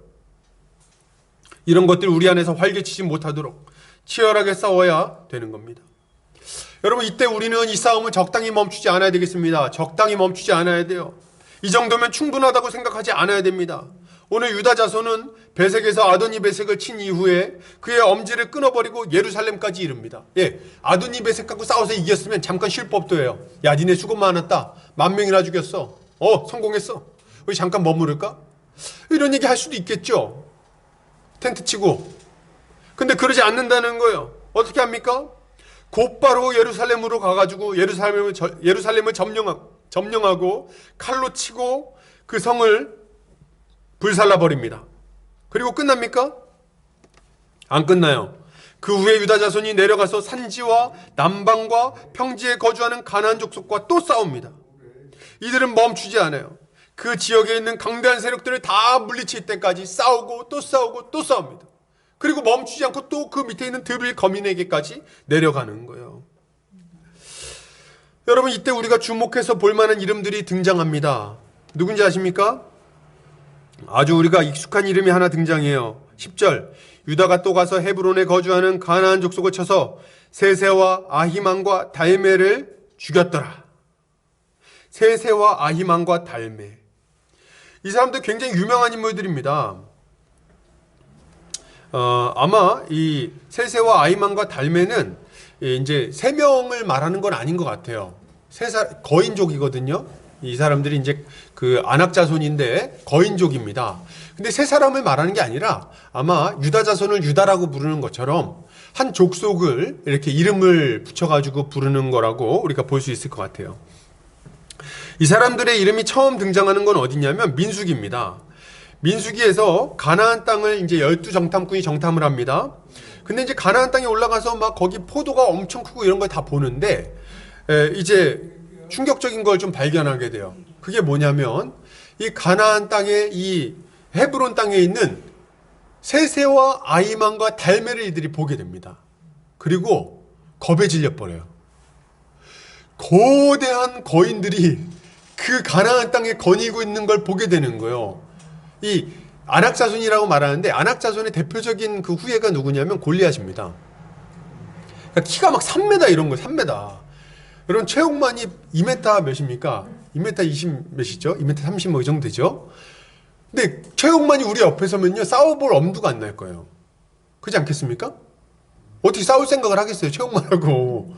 이런 것들 우리 안에서 활개치지 못하도록 치열하게 싸워야 되는 겁니다. 여러분 이때 우리는 이 싸움을 적당히 멈추지 않아야 되겠습니다. 적당히 멈추지 않아야 돼요. 이 정도면 충분하다고 생각하지 않아야 됩니다. 오늘 유다 자손은 베색에서 아도니 베색을 친 이후에 그의 엄지를 끊어버리고 예루살렘까지 이릅니다. 아도니 베색 갖고 싸워서 이겼으면 잠깐 쉴 법도 해요. 야 니네 수고 많았다. 10,000명이나 죽였어. 성공했어. 우리 잠깐 머무를까? 이런 얘기 할 수도 있겠죠. 텐트 치고. 근데 그러지 않는다는 거예요. 어떻게 합니까? 곧바로 예루살렘으로 가가지고 예루살렘을 점령하고 칼로 치고 그 성을 불살라버립니다. 그리고 끝납니까? 안 끝나요. 그 후에 유다 자손이 내려가서 산지와 남방과 평지에 거주하는 가나안 족속과 또 싸웁니다. 이들은 멈추지 않아요. 그 지역에 있는 강대한 세력들을 다 물리칠 때까지 싸우고 또 싸우고 또 싸웁니다. 그리고 멈추지 않고 또 그 밑에 있는 드빌 거민에게까지 내려가는 거예요. 여러분 이때 우리가 주목해서 볼 만한 이름들이 등장합니다. 누군지 아십니까? 아주 우리가 익숙한 이름이 하나 등장해요. 10절 유다가 또 가서 헤브론에 거주하는 가나안 족속을 쳐서 세세와 아히만과 달메를 죽였더라. 세세와 아히만과 달메. 이 사람들 굉장히 유명한 인물들입니다. 아마 이 세세와 아히만과 달메는 이제 세 명을 말하는 건 아닌 것 같아요. 거인족이거든요. 이 사람들이 이제 그 아낙 자손인데 거인족입니다. 근데 세 사람을 말하는 게 아니라 아마 유다 자손을 유다라고 부르는 것처럼 한 족속을 이렇게 이름을 붙여가지고 부르는 거라고 우리가 볼 수 있을 것 같아요. 이 사람들의 이름이 처음 등장하는 건 어디냐면 민수기입니다. 민수기에서 가나안 땅을 이제 12정탐꾼이 정탐을 합니다. 근데 이제 가나안 땅에 올라가서 막 거기 포도가 엄청 크고 이런 걸 다 보는데 이제 충격적인 걸 좀 발견하게 돼요. 그게 뭐냐면 이 가나안 땅에 이 헤브론 땅에 있는 세세와 아히만과 달메를 이들이 보게 됩니다. 그리고 겁에 질려버려요. 거대한 거인들이 그 가나안 땅에 거니고 있는 걸 보게 되는 거예요. 이 아낙 자손이라고 말하는데 아낙 자손의 대표적인 그 후예가 누구냐면 골리앗입니다. 그러니까 키가 막 3m 이런 거예요. 3m. 여러분 체육만이 2m 몇입니까? 2m 20 몇이죠? 2m 30 뭐 이 정도 되죠? 근데 체육만이 우리 옆에 서면요 싸워볼 엄두가 안 날 거예요. 그렇지 않겠습니까? 어떻게 싸울 생각을 하겠어요 체육만하고.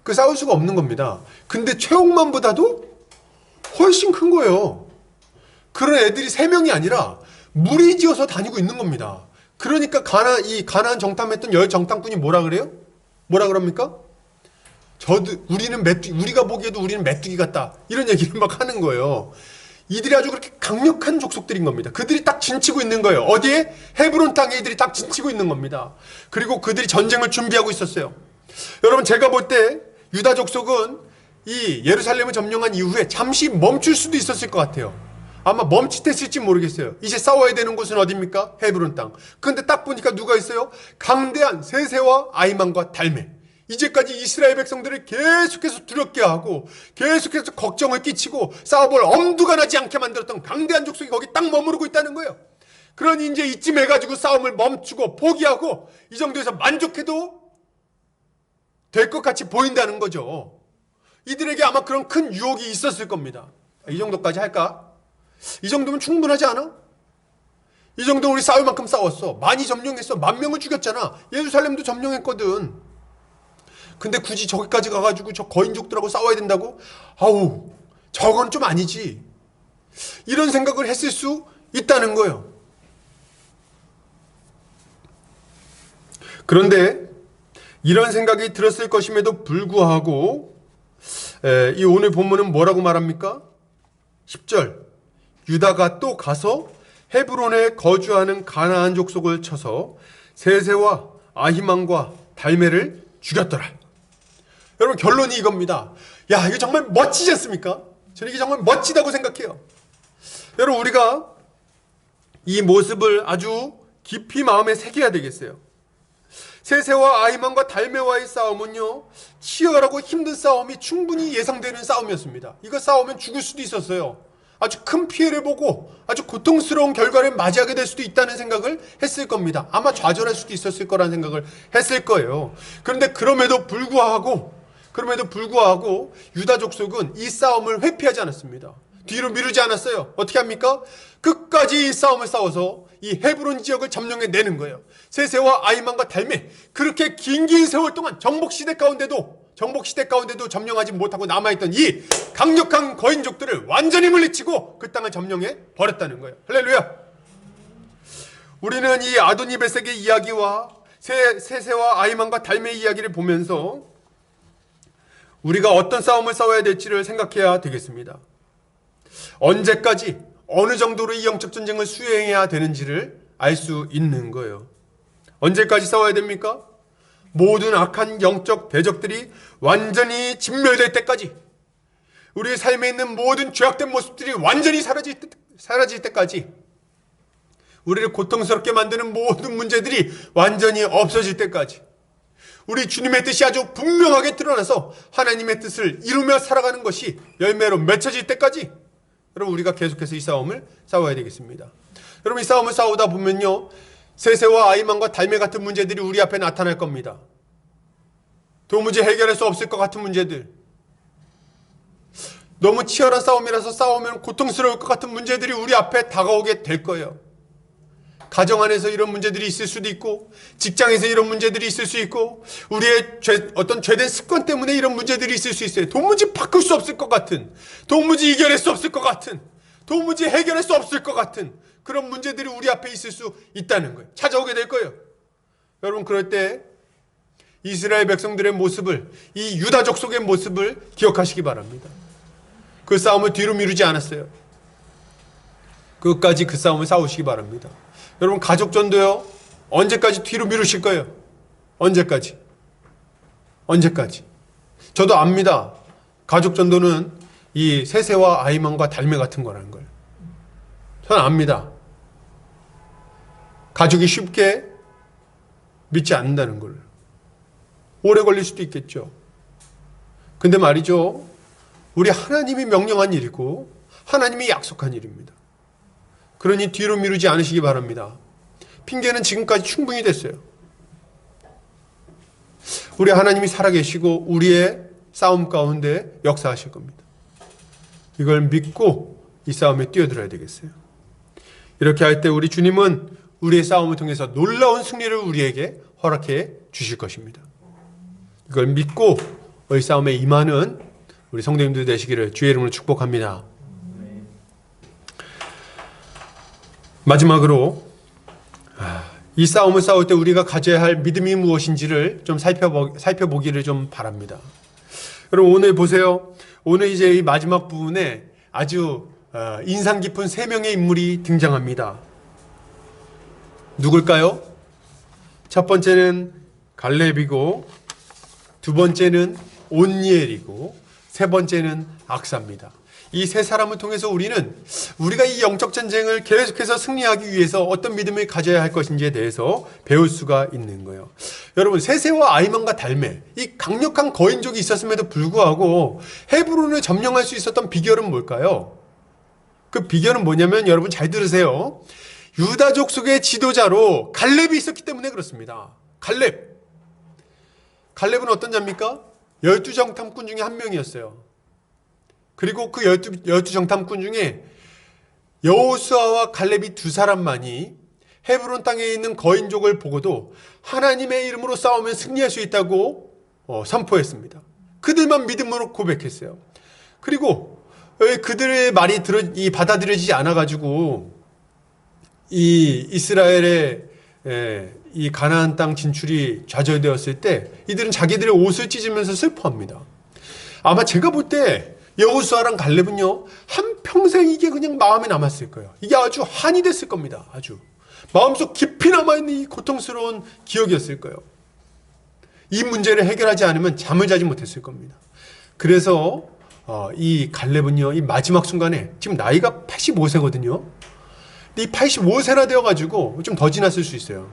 그 싸울 수가 없는 겁니다. 근데 체육만보다도 훨씬 큰 거예요. 그런 애들이 3명이 아니라 무리지어서 다니고 있는 겁니다. 그러니까 가나안 정탐했던 10정탐꾼이 뭐라 그래요? 뭐라 그럽니까? 우리가 보기에도 우리는 메뚜기 같다. 이런 얘기를 막 하는 거예요. 이들이 아주 그렇게 강력한 족속들인 겁니다. 그들이 딱 진치고 있는 거예요. 어디에? 헤브론 땅에 이들이 딱 진치고 있는 겁니다. 그리고 그들이 전쟁을 준비하고 있었어요. 여러분 제가 볼 때 유다 족속은 이 예루살렘을 점령한 이후에 잠시 멈출 수도 있었을 것 같아요. 아마 멈칫했을지 모르겠어요. 이제 싸워야 되는 곳은 어디입니까? 헤브론 땅. 그런데 딱 보니까 누가 있어요? 강대한 세세와 아히만과 달메. 이제까지 이스라엘 백성들을 계속해서 두렵게 하고 계속해서 걱정을 끼치고 싸워볼 엄두가 나지 않게 만들었던 강대한 족속이 거기 딱 머무르고 있다는 거예요. 그러니 이제 이쯤 해가지고 싸움을 멈추고 포기하고 이 정도에서 만족해도 될 것 같이 보인다는 거죠. 이들에게 아마 그런 큰 유혹이 있었을 겁니다. 이 정도까지 할까? 이 정도면 충분하지 않아? 이 정도면 우리 싸울 만큼 싸웠어. 많이 점령했어. 10,000명을 죽였잖아. 예루살렘도 점령했거든. 근데 굳이 저기까지 가가지고 저 거인족들하고 싸워야 된다고? 아우, 저건 좀 아니지. 이런 생각을 했을 수 있다는 거예요. 그런데 이런 생각이 들었을 것임에도 불구하고 이 오늘 본문은 뭐라고 말합니까? 10절, 유다가 또 가서 헤브론에 거주하는 가나안 족속을 쳐서 세세와 아히만과 달메를 죽였더라. 여러분, 결론이 이겁니다. 야, 이거 정말 멋지지 않습니까? 저는 이게 정말 멋지다고 생각해요. 여러분, 우리가 이 모습을 아주 깊이 마음에 새겨야 되겠어요. 세세와 아히만과 달메와의 싸움은요, 치열하고 힘든 싸움이 충분히 예상되는 싸움이었습니다. 이거 싸우면 죽을 수도 있었어요. 아주 큰 피해를 보고 아주 고통스러운 결과를 맞이하게 될 수도 있다는 생각을 했을 겁니다. 아마 좌절할 수도 있었을 거라는 생각을 했을 거예요. 그런데 그럼에도 불구하고 유다 족속은 이 싸움을 회피하지 않았습니다. 뒤로 미루지 않았어요. 어떻게 합니까? 끝까지 이 싸움을 싸워서 이 헤브론 지역을 점령해 내는 거예요. 세세와 아히만과 달메, 그렇게 긴 세월 동안 정복시대 가운데도 점령하지 못하고 남아있던 이 강력한 거인족들을 완전히 물리치고 그 땅을 점령해 버렸다는 거예요. 할렐루야! 우리는 이 아도니베섹의 이야기와 세세와 아히만과 달메의 이야기를 보면서 우리가 어떤 싸움을 싸워야 될지를 생각해야 되겠습니다. 언제까지 어느 정도로 이 영적 전쟁을 수행해야 되는지를 알 수 있는 거예요. 언제까지 싸워야 됩니까? 모든 악한 영적 대적들이 완전히 진멸될 때까지, 우리의 삶에 있는 모든 죄악된 모습들이 완전히 사라질 때까지, 우리를 고통스럽게 만드는 모든 문제들이 완전히 없어질 때까지, 우리 주님의 뜻이 아주 분명하게 드러나서 하나님의 뜻을 이루며 살아가는 것이 열매로 맺혀질 때까지, 여러분, 우리가 계속해서 이 싸움을 싸워야 되겠습니다. 여러분, 이 싸움을 싸우다 보면요, 세세와 아히만과 달메 같은 문제들이 우리 앞에 나타날 겁니다. 도무지 해결할 수 없을 것 같은 문제들, 너무 치열한 싸움이라서 싸우면 고통스러울 것 같은 문제들이 우리 앞에 다가오게 될 거예요. 가정 안에서 이런 문제들이 있을 수도 있고, 직장에서 이런 문제들이 있을 수 있고, 우리의 어떤 죄된 습관 때문에 이런 문제들이 있을 수 있어요. 도무지 바꿀 수 없을 것 같은, 도무지 이겨낼 수 없을 것 같은, 도무지 해결할 수 없을 것 같은 그런 문제들이 우리 앞에 있을 수 있다는 거예요. 찾아오게 될 거예요. 여러분, 그럴 때 이스라엘 백성들의 모습을, 이 유다 족속의 모습을 기억하시기 바랍니다. 그 싸움을 뒤로 미루지 않았어요. 끝까지 그 싸움을 싸우시기 바랍니다. 여러분, 가족전도요, 언제까지 뒤로 미루실 거예요? 언제까지? 저도 압니다. 가족전도는 이 세세와 아히만과 달메 같은 거라는 걸. 저는 압니다. 가족이 쉽게 믿지 않는다는 걸. 오래 걸릴 수도 있겠죠. 근데 말이죠, 우리 하나님이 명령한 일이고 하나님이 약속한 일입니다. 그러니 뒤로 미루지 않으시기 바랍니다. 핑계는 지금까지 충분히 됐어요. 우리 하나님이 살아계시고 우리의 싸움 가운데 역사하실 겁니다. 이걸 믿고 이 싸움에 뛰어들어야 되겠어요. 이렇게 할 때 우리 주님은 우리의 싸움을 통해서 놀라운 승리를 우리에게 허락해 주실 것입니다. 이걸 믿고 이 싸움에 임하는 우리 성도님들 되시기를 주의 이름으로 축복합니다. 마지막으로 이 싸움을 싸울 때 우리가 가져야 할 믿음이 무엇인지를 좀 살펴보기를 좀 바랍니다. 여러분, 오늘 보세요. 오늘 이제 이 마지막 부분에 아주 인상 깊은 3명의 인물이 등장합니다. 누굴까요? 첫 번째는 갈렙이고, 두 번째는 온니엘이고, 세 번째는 악사입니다. 이 세 사람을 통해서 우리가 이 영적 전쟁을 계속해서 승리하기 위해서 어떤 믿음을 가져야 할 것인지에 대해서 배울 수가 있는 거예요. 여러분, 세세와 아히만과 달메, 이 강력한 거인족이 있었음에도 불구하고 헤브론을 점령할 수 있었던 비결은 뭘까요? 그 비결은 뭐냐면, 여러분 잘 들으세요. 유다족 속의 지도자로 갈렙이 있었기 때문에 그렇습니다. 갈렙은 어떤 자입니까? 12정탐꾼 중에 한 명이었어요. 그리고 그 12정탐꾼 중에 여호수아와 갈렙이 두 사람만이 헤브론 땅에 있는 거인족을 보고도 하나님의 이름으로 싸우면 승리할 수 있다고 선포했습니다. 그들만 믿음으로 고백했어요. 그리고 왜 그들의 말이 받아들여지지 않아가지고 이 이스라엘의 이 가나안 땅 진출이 좌절되었을 때 이들은 자기들의 옷을 찢으면서 슬퍼합니다. 아마 제가 볼 때 여호수아랑 갈렙은요, 한평생 이게 그냥 마음에 남았을 거예요. 이게 아주 한이 됐을 겁니다. 아주 마음속 깊이 남아있는 이 고통스러운 기억이었을 거예요. 이 문제를 해결하지 않으면 잠을 자지 못했을 겁니다. 그래서 이 갈렙은요, 이 마지막 순간에 지금 나이가 85세거든요. 이 85세나 되어가지고 좀 더 지났을 수 있어요.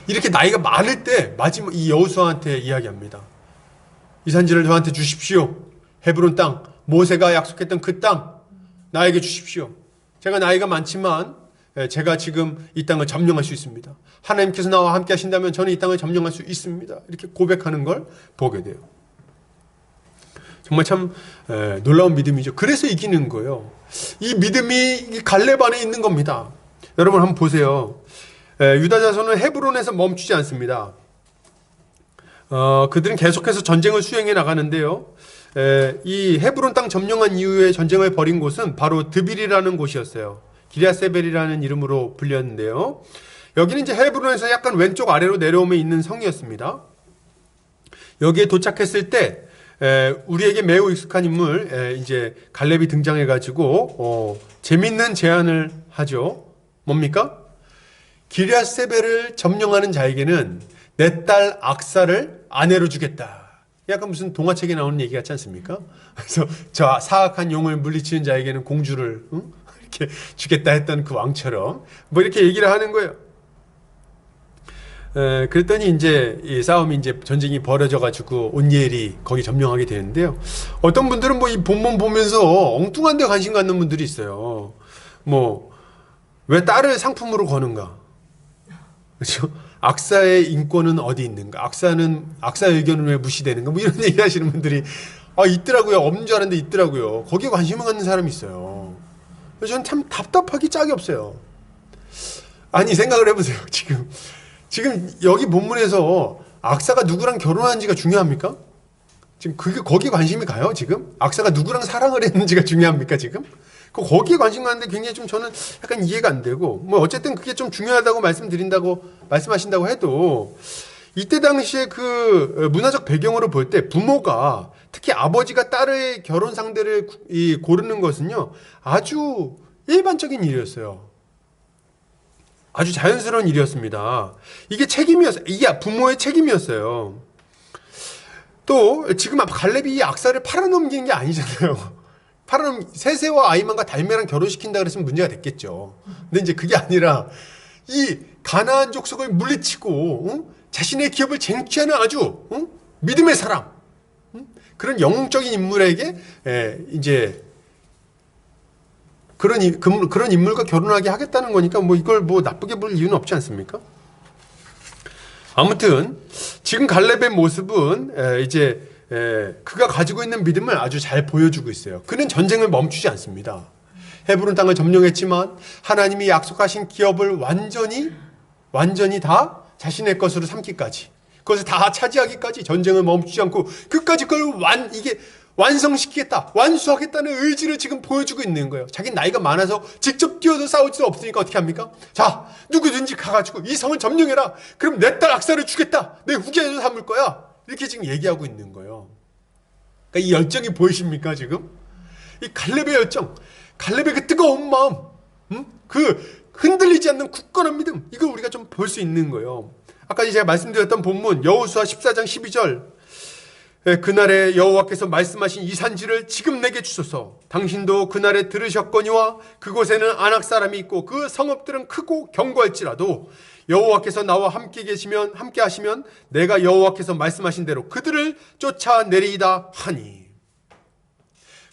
이렇게 나이가 많을 때 마지막 이 여호수아한테 이야기합니다. 이 산지를 저한테 주십시오. 헤브론 땅, 모세가 약속했던 그 땅 나에게 주십시오. 제가 나이가 많지만 제가 지금 이 땅을 점령할 수 있습니다. 하나님께서 나와 함께 하신다면 저는 이 땅을 점령할 수 있습니다. 이렇게 고백하는 걸 보게 돼요. 정말 참 놀라운 믿음이죠. 그래서 이기는 거예요. 이 믿음이 갈렙 안에 있는 겁니다. 여러분 한번 보세요. 유다 자손은 헤브론에서 멈추지 않습니다. 그들은 계속해서 전쟁을 수행해 나가는데요. 이 헤브론 땅 점령한 이후에 전쟁을 벌인 곳은 바로 드빌이라는 곳이었어요. 기랴세벨이라는 이름으로 불렸는데요. 여기는 이제 헤브론에서 약간 왼쪽 아래로 내려오면 있는 성이었습니다. 여기에 도착했을 때 우리에게 매우 익숙한 인물 이제 갈렙이 등장해가지고 재밌는 제안을 하죠. 뭡니까? 기랴세벨을 점령하는 자에게는 내 딸 악사를 아내로 주겠다. 약간 무슨 동화책에 나오는 얘기 같지 않습니까? 그래서 저 사악한 용을 물리치는 자에게는 공주를 이렇게 주겠다 했던 그 왕처럼 뭐 이렇게 얘기를 하는 거예요. 그랬더니 이제 이 싸움이 이제 전쟁이 벌어져가지고 온니엘이 거기 점령하게 되는데요. 어떤 분들은 뭐 이 본문 보면서 엉뚱한 데 관심 갖는 분들이 있어요. 뭐 왜 딸을 상품으로 거는가? 그렇죠? 악사의 인권은 어디 있는가? 악사 의견은 왜 무시되는가? 뭐 이런 얘기 하시는 분들이 있더라고요. 없는 줄 알았는데 있더라고요. 거기에 관심을 갖는 사람이 있어요. 그래서 저는 참 답답하기 짝이 없어요. 아니 생각을 해보세요. 지금 여기 본문에서 악사가 누구랑 결혼하는지가 중요합니까? 지금 거기에 관심이 가요, 지금? 악사가 누구랑 사랑을 했는지가 중요합니까, 지금? 거기에 관심 가는데 굉장히 좀 저는 약간 이해가 안 되고, 뭐 어쨌든 그게 좀 중요하다고 말씀하신다고 해도, 이때 당시에 그 문화적 배경으로 볼 때 부모가, 특히 아버지가 딸의 결혼 상대를 고르는 것은요, 아주 일반적인 일이었어요. 아주 자연스러운 일이었습니다. 이게 이게 부모의 책임이었어요. 또 지금 갈렙이 이 악사를 팔아넘긴 게 아니잖아요. 세세와 아이만과 달메랑 결혼시킨다 그랬으면 문제가 됐겠죠. 근데 이제 그게 아니라 이 가나안 족속을 물리치고 자신의 기업을 쟁취하는 아주 믿음의 사람, 그런 영웅적인 인물에게 이제 그런 인물과 결혼하게 하겠다는 거니까 뭐 이걸 뭐 나쁘게 볼 이유는 없지 않습니까? 아무튼 지금 갈렙의 모습은 이제 그가 가지고 있는 믿음을 아주 잘 보여주고 있어요. 그는 전쟁을 멈추지 않습니다. 헤브론 땅을 점령했지만 하나님이 약속하신 기업을 완전히 다 자신의 것으로 삼기까지, 그것을 다 차지하기까지 전쟁을 멈추지 않고 끝까지 그걸 완성시키겠다, 완수하겠다는 의지를 지금 보여주고 있는 거예요. 자기는 나이가 많아서 직접 뛰어서 싸울 수 없으니까 어떻게 합니까? 자, 누구든지 가가지고 이 성을 점령해라. 그럼 내 딸 악사를 주겠다. 내 후계자로 삼을 거야. 이렇게 지금 얘기하고 있는 거예요. 그러니까 이 열정이 보이십니까, 지금? 이 갈렙의 열정, 갈렙의 그 뜨거운 마음, 그 흔들리지 않는 굳건한 믿음, 이걸 우리가 좀 볼 수 있는 거예요. 아까 제가 말씀드렸던 본문 여호수아 14장 12절, 그날에 여호와께서 말씀하신 이 산지를 지금 내게 주소서. 당신도 그날에 들으셨거니와 그곳에는 아낙 사람이 있고 그 성읍들은 크고 견고할지라도 여호와께서 나와 함께 하시면 내가 여호와께서 말씀하신 대로 그들을 쫓아내리이다 하니.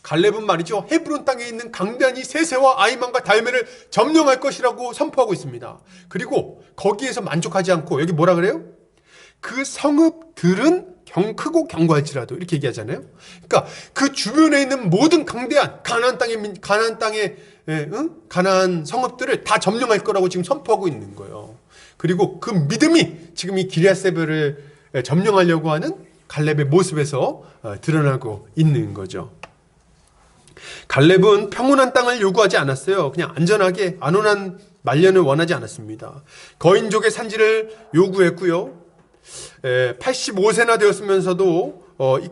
갈렙은 말이죠, 헤브론 땅에 있는 강대한 이 세세와 아이만과 달메를 점령할 것이라고 선포하고 있습니다. 그리고 거기에서 만족하지 않고 여기 뭐라 그래요? 그 성읍들은 크고 견고할지라도 이렇게 얘기하잖아요. 그러니까 그 주변에 있는 모든 강대한 가나안 성읍들을 다 점령할 거라고 지금 선포하고 있는 거예요. 그리고 그 믿음이 지금 이 기랴세벨을 점령하려고 하는 갈렙의 모습에서 드러나고 있는 거죠. 갈렙은 평온한 땅을 요구하지 않았어요. 그냥 안전하게 안온한 말년을 원하지 않았습니다. 거인족의 산지를 요구했고요. 85세나 되었으면서도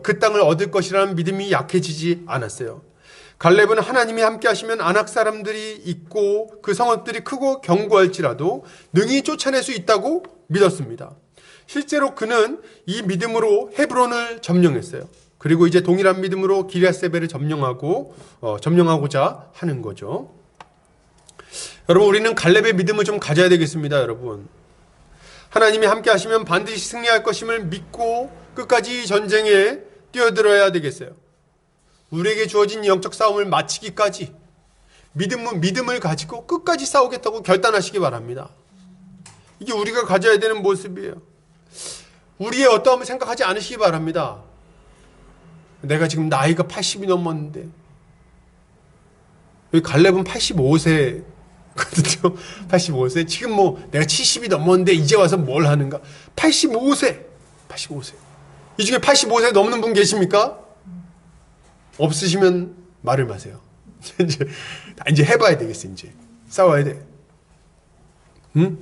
그 땅을 얻을 것이라는 믿음이 약해지지 않았어요. 갈렙은 하나님이 함께 하시면 안악 사람들이 있고 그 성읍들이 크고 견고할지라도 능히 쫓아낼 수 있다고 믿었습니다. 실제로 그는 이 믿음으로 헤브론을 점령했어요. 그리고 이제 동일한 믿음으로 기럇세벨을 점령하고자 하는 거죠. 여러분, 우리는 갈렙의 믿음을 좀 가져야 되겠습니다. 여러분, 하나님이 함께 하시면 반드시 승리할 것임을 믿고 끝까지 전쟁에 뛰어들어야 되겠어요. 우리에게 주어진 영적 싸움을 마치기까지 믿음을 가지고 끝까지 싸우겠다고 결단하시기 바랍니다. 이게 우리가 가져야 되는 모습이에요. 우리의 어떠함을 생각하지 않으시기 바랍니다. 내가 지금 나이가 80이 넘었는데, 여기 갈렙은 85세거든요. 85세. 지금 뭐 내가 70이 넘었는데 이제 와서 뭘 하는가? 85세. 이 중에 85세 넘는 분 계십니까? 없으시면 말을 마세요. 이제 해봐야 되겠어. 이제 싸워야 돼. 응?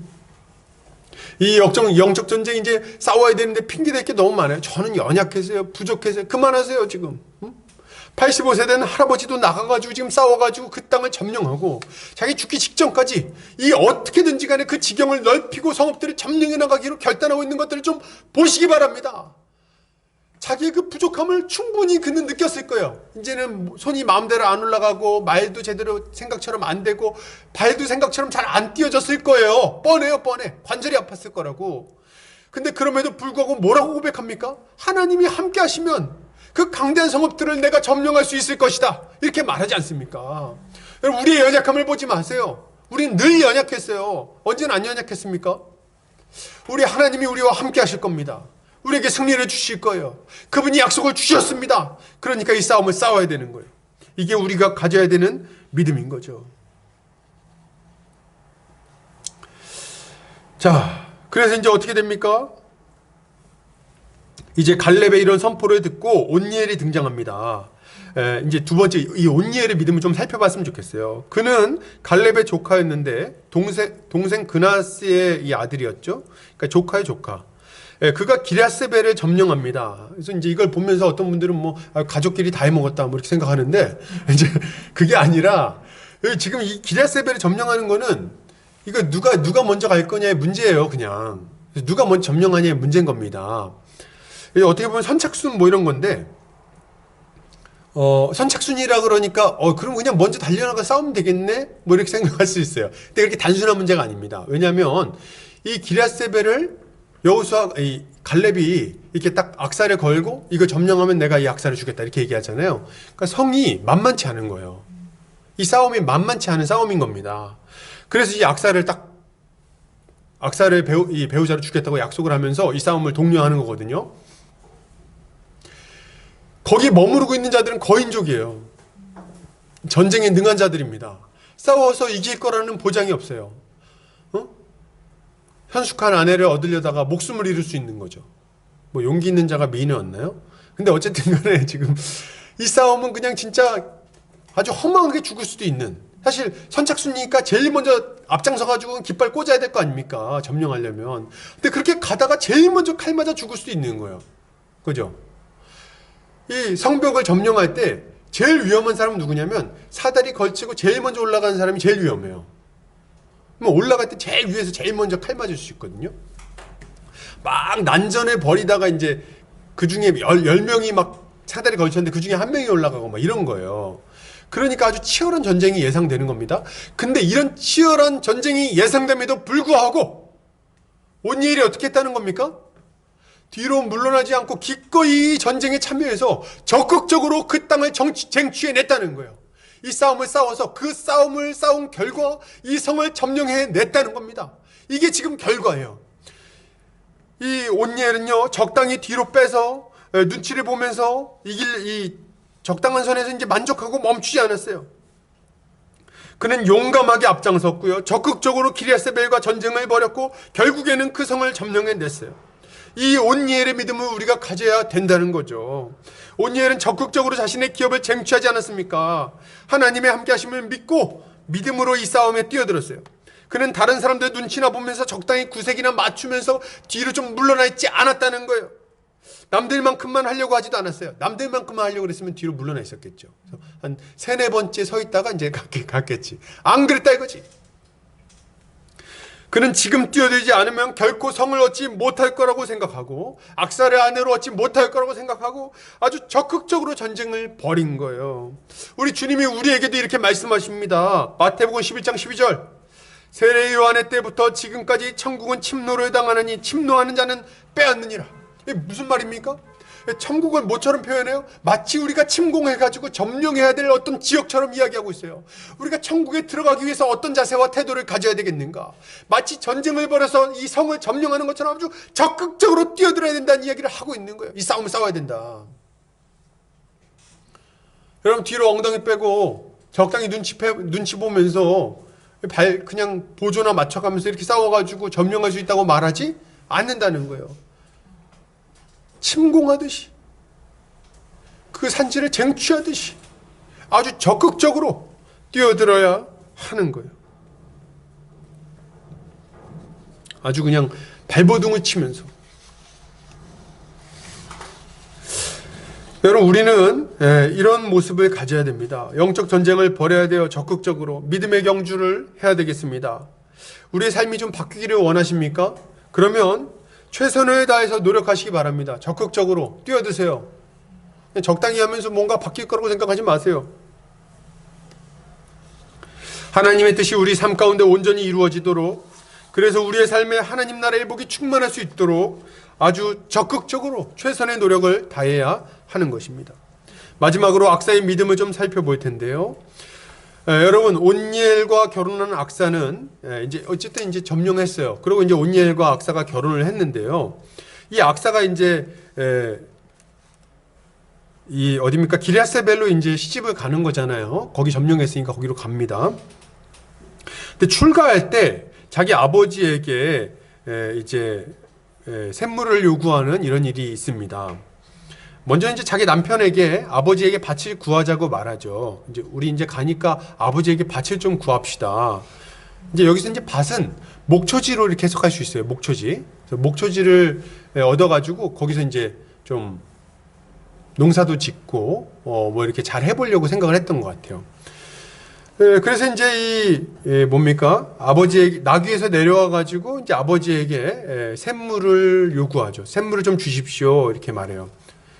이 영적 전쟁 이제 싸워야 되는데 핑계댈 게 너무 많아요. 저는 연약해서요, 부족해서요. 그만하세요 지금. 응? 85세 된 할아버지도 나가가지고 지금 싸워가지고 그 땅을 점령하고 자기 죽기 직전까지 이 어떻게든지 간에 그 지경을 넓히고 성읍들을 점령해 나가기로 결단하고 있는 것들을 좀 보시기 바랍니다. 자기의 그 부족함을 충분히 그는 느꼈을 거예요. 이제는 손이 마음대로 안 올라가고 말도 제대로 생각처럼 안 되고 발도 생각처럼 잘 안 띄어졌을 거예요. 뻔해요, 뻔해. 관절이 아팠을 거라고. 근데 그럼에도 불구하고 뭐라고 고백합니까? 하나님이 함께 하시면 그 강대한 성읍들을 내가 점령할 수 있을 것이다. 이렇게 말하지 않습니까? 여러분, 우리의 연약함을 보지 마세요. 우리는 늘 연약했어요. 언제는 안 연약했습니까? 우리 하나님이 우리와 함께 하실 겁니다. 우리에게 승리를 주실 거예요. 그분이 약속을 주셨습니다. 그러니까 이 싸움을 싸워야 되는 거예요. 이게 우리가 가져야 되는 믿음인 거죠. 자, 그래서 이제 어떻게 됩니까? 이제 갈렙의 이런 선포를 듣고 온니엘이 등장합니다. 이제 두 번째, 이 온니엘의 믿음을 좀 살펴봤으면 좋겠어요. 그는 갈렙의 조카였는데 동생 그나스의 이 아들이었죠. 그러니까 조카의 조카. 그가 기럇세벨을 점령합니다. 그래서 이제 이걸 보면서 어떤 분들은 뭐 가족끼리 다 해먹었다 뭐 이렇게 생각하는데 이제 그게 아니라 지금 이 기럇세벨을 점령하는 거는 이거 누가 먼저 갈 거냐의 문제예요. 그냥 누가 먼저 점령하냐의 문제인 겁니다. 어떻게 보면 선착순 뭐 이런 건데 선착순이라 그러니까 그럼 그냥 먼저 달려나가 싸우면 되겠네 뭐 이렇게 생각할 수 있어요. 근데 그렇게 단순한 문제가 아닙니다. 왜냐하면 이 기럇세벨을 이 갈렙이 이렇게 딱 악사를 걸고 이거 점령하면 내가 이 악사를 주겠다 이렇게 얘기하잖아요. 그러니까 성이 만만치 않은 거예요. 이 싸움이 만만치 않은 싸움인 겁니다. 그래서 이 악사를 이 배우자를 주겠다고 약속을 하면서 이 싸움을 독려하는 거거든요. 거기 머무르고 있는 자들은 거인족이에요. 전쟁에 능한 자들입니다. 싸워서 이길 거라는 보장이 없어요. 현숙한 아내를 얻으려다가 목숨을 잃을 수 있는 거죠. 뭐 용기 있는 자가 미인을 얻나요? 근데 어쨌든 간에 지금 이 싸움은 그냥 진짜 아주 허망하게 죽을 수도 있는, 사실 선착순이니까 제일 먼저 앞장서가지고 깃발 꽂아야 될 거 아닙니까? 점령하려면. 근데 그렇게 가다가 제일 먼저 칼 맞아 죽을 수도 있는 거예요. 그죠? 이 성벽을 점령할 때 제일 위험한 사람은 누구냐면 사다리 걸치고 제일 먼저 올라가는 사람이 제일 위험해요. 올라갈 때 제일 위에서 제일 먼저 칼 맞을 수 있거든요. 막 난전을 벌이다가 이제 그 중에 10명이 막 사다리 걸쳤는데 그 중에 한 명이 올라가고 막 이런 거예요. 그러니까 아주 치열한 전쟁이 예상되는 겁니다. 근데 이런 치열한 전쟁이 예상됨에도 불구하고 온니엘이 어떻게 했다는 겁니까? 뒤로 물러나지 않고 기꺼이 전쟁에 참여해서 적극적으로 그 땅을 쟁취해냈다는 거예요. 이 싸움을 싸워서 그 싸움을 싸운 결과 이 성을 점령해냈다는 겁니다. 이게 지금 결과예요. 이 온니엘은요, 적당히 뒤로 빼서 눈치를 보면서 이 적당한 선에서 이제 만족하고 멈추지 않았어요. 그는 용감하게 앞장섰고요, 적극적으로 기럇세벨과 전쟁을 벌였고 결국에는 그 성을 점령해냈어요. 이 온니엘의 믿음을 우리가 가져야 된다는 거죠. 온니엘은 적극적으로 자신의 기업을 쟁취하지 않았습니까? 하나님의 함께하심을 믿고 믿음으로 이 싸움에 뛰어들었어요. 그는 다른 사람들 눈치나 보면서 적당히 구색이나 맞추면서 뒤로 좀 물러나 있지 않았다는 거예요. 남들만큼만 하려고 하지도 않았어요. 남들만큼만 하려고 그랬으면 뒤로 물러나 있었겠죠. 그래서 한 3-4번째 서 있다가 이제 갔겠지. 안 그랬다 이거지. 그는 지금 뛰어들지 않으면 결코 성을 얻지 못할 거라고 생각하고 악사를 아내로 얻지 못할 거라고 생각하고 아주 적극적으로 전쟁을 벌인 거예요. 우리 주님이 우리에게도 이렇게 말씀하십니다. 마태복음 11장 12절. 세례 요한의 때부터 지금까지 천국은 침노를 당하느니 침노하는 자는 빼앗느니라. 이게 무슨 말입니까? 천국을 뭐처럼 표현해요? 마치 우리가 침공해가지고 점령해야 될 어떤 지역처럼 이야기하고 있어요. 우리가 천국에 들어가기 위해서 어떤 자세와 태도를 가져야 되겠는가? 마치 전쟁을 벌여서 이 성을 점령하는 것처럼 아주 적극적으로 뛰어들어야 된다는 이야기를 하고 있는 거예요. 이 싸움을 싸워야 된다. 여러분 뒤로 엉덩이 빼고 적당히 눈치 보면서 그냥 보조나 맞춰가면서 이렇게 싸워가지고 점령할 수 있다고 말하지 않는다는 거예요. 침공하듯이 그 산지를 쟁취하듯이 아주 적극적으로 뛰어들어야 하는 거예요. 아주 그냥 발버둥을 치면서. 여러분 우리는 이런 모습을 가져야 됩니다. 영적 전쟁을 벌여야 돼요. 적극적으로 믿음의 경주를 해야 되겠습니다. 우리의 삶이 좀 바뀌기를 원하십니까? 그러면 최선을 다해서 노력하시기 바랍니다. 적극적으로 뛰어드세요. 적당히 하면서 뭔가 바뀔 거라고 생각하지 마세요. 하나님의 뜻이 우리 삶 가운데 온전히 이루어지도록, 그래서 우리의 삶에 하나님 나라의 복이 충만할 수 있도록 아주 적극적으로 최선의 노력을 다해야 하는 것입니다. 마지막으로 악사의 믿음을 좀 살펴볼 텐데요. 여러분 온니엘과 결혼한 악사는 이제 어쨌든 이제 점령했어요. 그리고 이제 온니엘과 악사가 결혼을 했는데요. 이 악사가 이제 이 어디입니까? 기럇세벨로 이제 시집을 가는 거잖아요. 거기 점령했으니까 거기로 갑니다. 근데 출가할 때 자기 아버지에게 이제 샘물을 요구하는 이런 일이 있습니다. 먼저 이제 자기 남편에게 아버지에게 밭을 구하자고 말하죠. 이제 우리 이제 가니까 아버지에게 밭을 좀 구합시다. 이제 여기서 이제 밭은 목초지로 이렇게 해석할 수 있어요. 목초지. 그래서 목초지를 얻어가지고 거기서 이제 좀 농사도 짓고 뭐 이렇게 잘 해보려고 생각을 했던 것 같아요. 그래서 이제 뭡니까? 아버지에게 나귀에서 내려와가지고 이제 아버지에게 샘물을 요구하죠. 샘물을 좀 주십시오. 이렇게 말해요.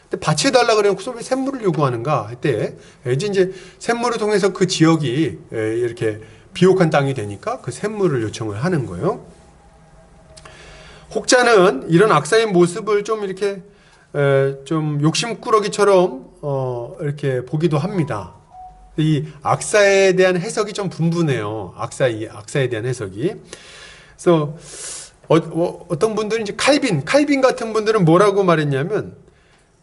근데 밭을 달라 그래놓고서 왜 샘물을 요구하는가 할 때 이제 샘물을 통해서 그 지역이 이렇게 비옥한 땅이 되니까 그 샘물을 요청을 하는 거예요. 혹자는 이런 악사의 모습을 좀 이렇게 좀 욕심꾸러기처럼 이렇게 보기도 합니다. 이 악사에 대한 해석이 좀 분분해요. 악사에 대한 해석이. 그래서 어떤 분들은 이제 칼빈 같은 분들은 뭐라고 말했냐면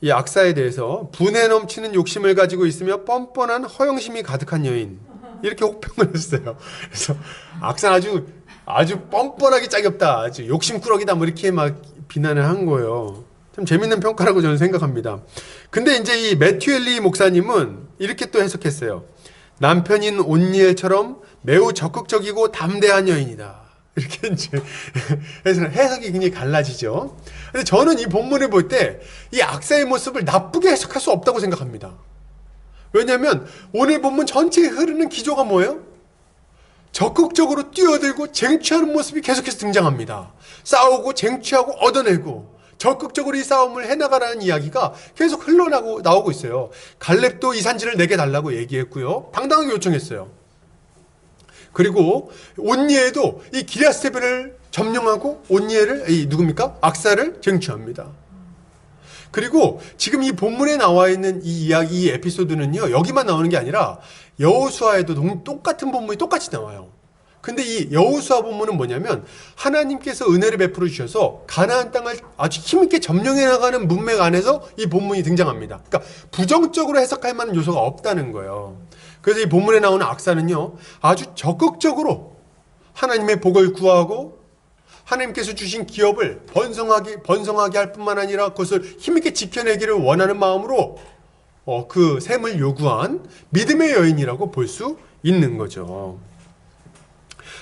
이 악사에 대해서 분에 넘치는 욕심을 가지고 있으며 뻔뻔한 허영심이 가득한 여인, 이렇게 혹평을 했어요. 그래서 악사는 아주 뻔뻔하게 짝이 없다, 아주 욕심꾸러기다, 뭐 이렇게 막 비난을 한 거예요. 좀 재밌는 평가라고 저는 생각합니다. 근데 이제 이 매튜 엘리 목사님은 이렇게 또 해석했어요. 남편인 온니엘처럼 매우 적극적이고 담대한 여인이다. 이렇게 이제 해석이 굉장히 갈라지죠. 근데 저는 이 본문을 볼 때 이 악사의 모습을 나쁘게 해석할 수 없다고 생각합니다. 왜냐하면 오늘 본문 전체에 흐르는 기조가 뭐예요? 적극적으로 뛰어들고 쟁취하는 모습이 계속해서 등장합니다. 싸우고 쟁취하고 얻어내고 적극적으로 이 싸움을 해나가라는 이야기가 계속 나오고 있어요. 갈렙도 이 산지를 내게 달라고 얘기했고요. 당당하게 요청했어요. 그리고 온니엘도 이 기럇세벨을 점령하고 온니엘을 누굽니까? 악사를 쟁취합니다. 그리고 지금 이 본문에 나와 있는 이 이야기, 이 에피소드는요, 여기만 나오는 게 아니라 여호수아에도 똑같은 본문이 똑같이 나와요. 근데 이 여호수아 본문은 뭐냐면 하나님께서 은혜를 베풀어 주셔서 가나안 땅을 아주 힘있게 점령해 나가는 문맥 안에서 이 본문이 등장합니다. 그러니까 부정적으로 해석할 만한 요소가 없다는 거예요. 그래서 이 본문에 나오는 악사는요, 아주 적극적으로 하나님의 복을 구하고 하나님께서 주신 기업을 번성하게 할 뿐만 아니라 그것을 힘있게 지켜내기를 원하는 마음으로 그 셈을 요구한 믿음의 여인이라고 볼 수 있는 거죠.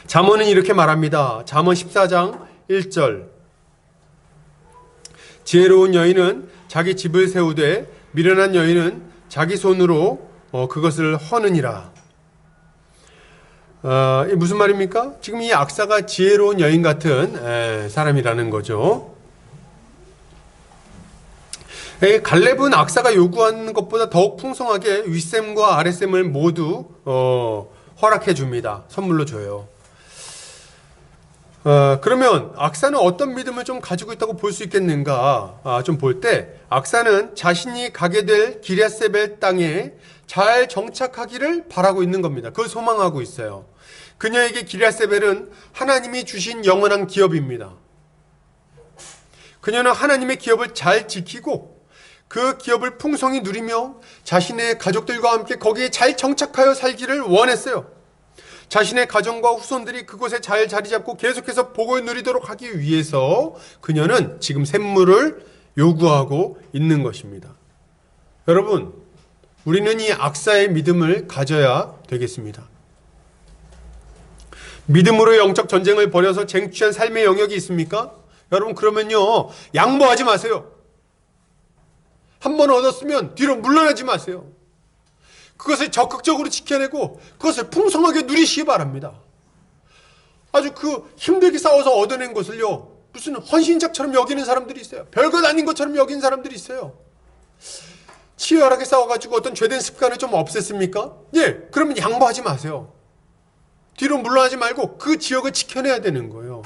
잠언은 이렇게 말합니다. 잠언 14장 1절. 지혜로운 여인은 자기 집을 세우되 미련한 여인은 자기 손으로 그것을 허느니라. 이게 무슨 말입니까? 지금 이 악사가 지혜로운 여인 같은 사람이라는 거죠. 갈렙은 악사가 요구하는 것보다 더욱 풍성하게 윗셈과 아랫셈을 모두 허락해 줍니다. 선물로 줘요. 그러면 악사는 어떤 믿음을 좀 가지고 있다고 볼 수 있겠는가? 좀 볼 때 악사는 자신이 가게 될 기럇세벨 땅에 잘 정착하기를 바라고 있는 겁니다. 그걸 소망하고 있어요. 그녀에게 기럇세벨은 하나님이 주신 영원한 기업입니다. 그녀는 하나님의 기업을 잘 지키고 그 기업을 풍성히 누리며 자신의 가족들과 함께 거기에 잘 정착하여 살기를 원했어요. 자신의 가정과 후손들이 그곳에 잘 자리 잡고 계속해서 복을 누리도록 하기 위해서 그녀는 지금 샘물을 요구하고 있는 것입니다. 여러분, 우리는 이 악사의 믿음을 가져야 되겠습니다. 믿음으로 영적 전쟁을 벌여서 쟁취한 삶의 영역이 있습니까? 여러분, 그러면요, 양보하지 마세요. 한 번 얻었으면 뒤로 물러나지 마세요. 그것을 적극적으로 지켜내고 그것을 풍성하게 누리시기 바랍니다. 아주 힘들게 싸워서 얻어낸 것을요, 무슨 헌신작처럼 여기는 사람들이 있어요. 별것 아닌 것처럼 여기는 사람들이 있어요. 치열하게 싸워가지고 어떤 죄된 습관을 좀 없앴습니까? 예, 그러면 양보하지 마세요. 뒤로 물러나지 말고 그 지역을 지켜내야 되는 거예요.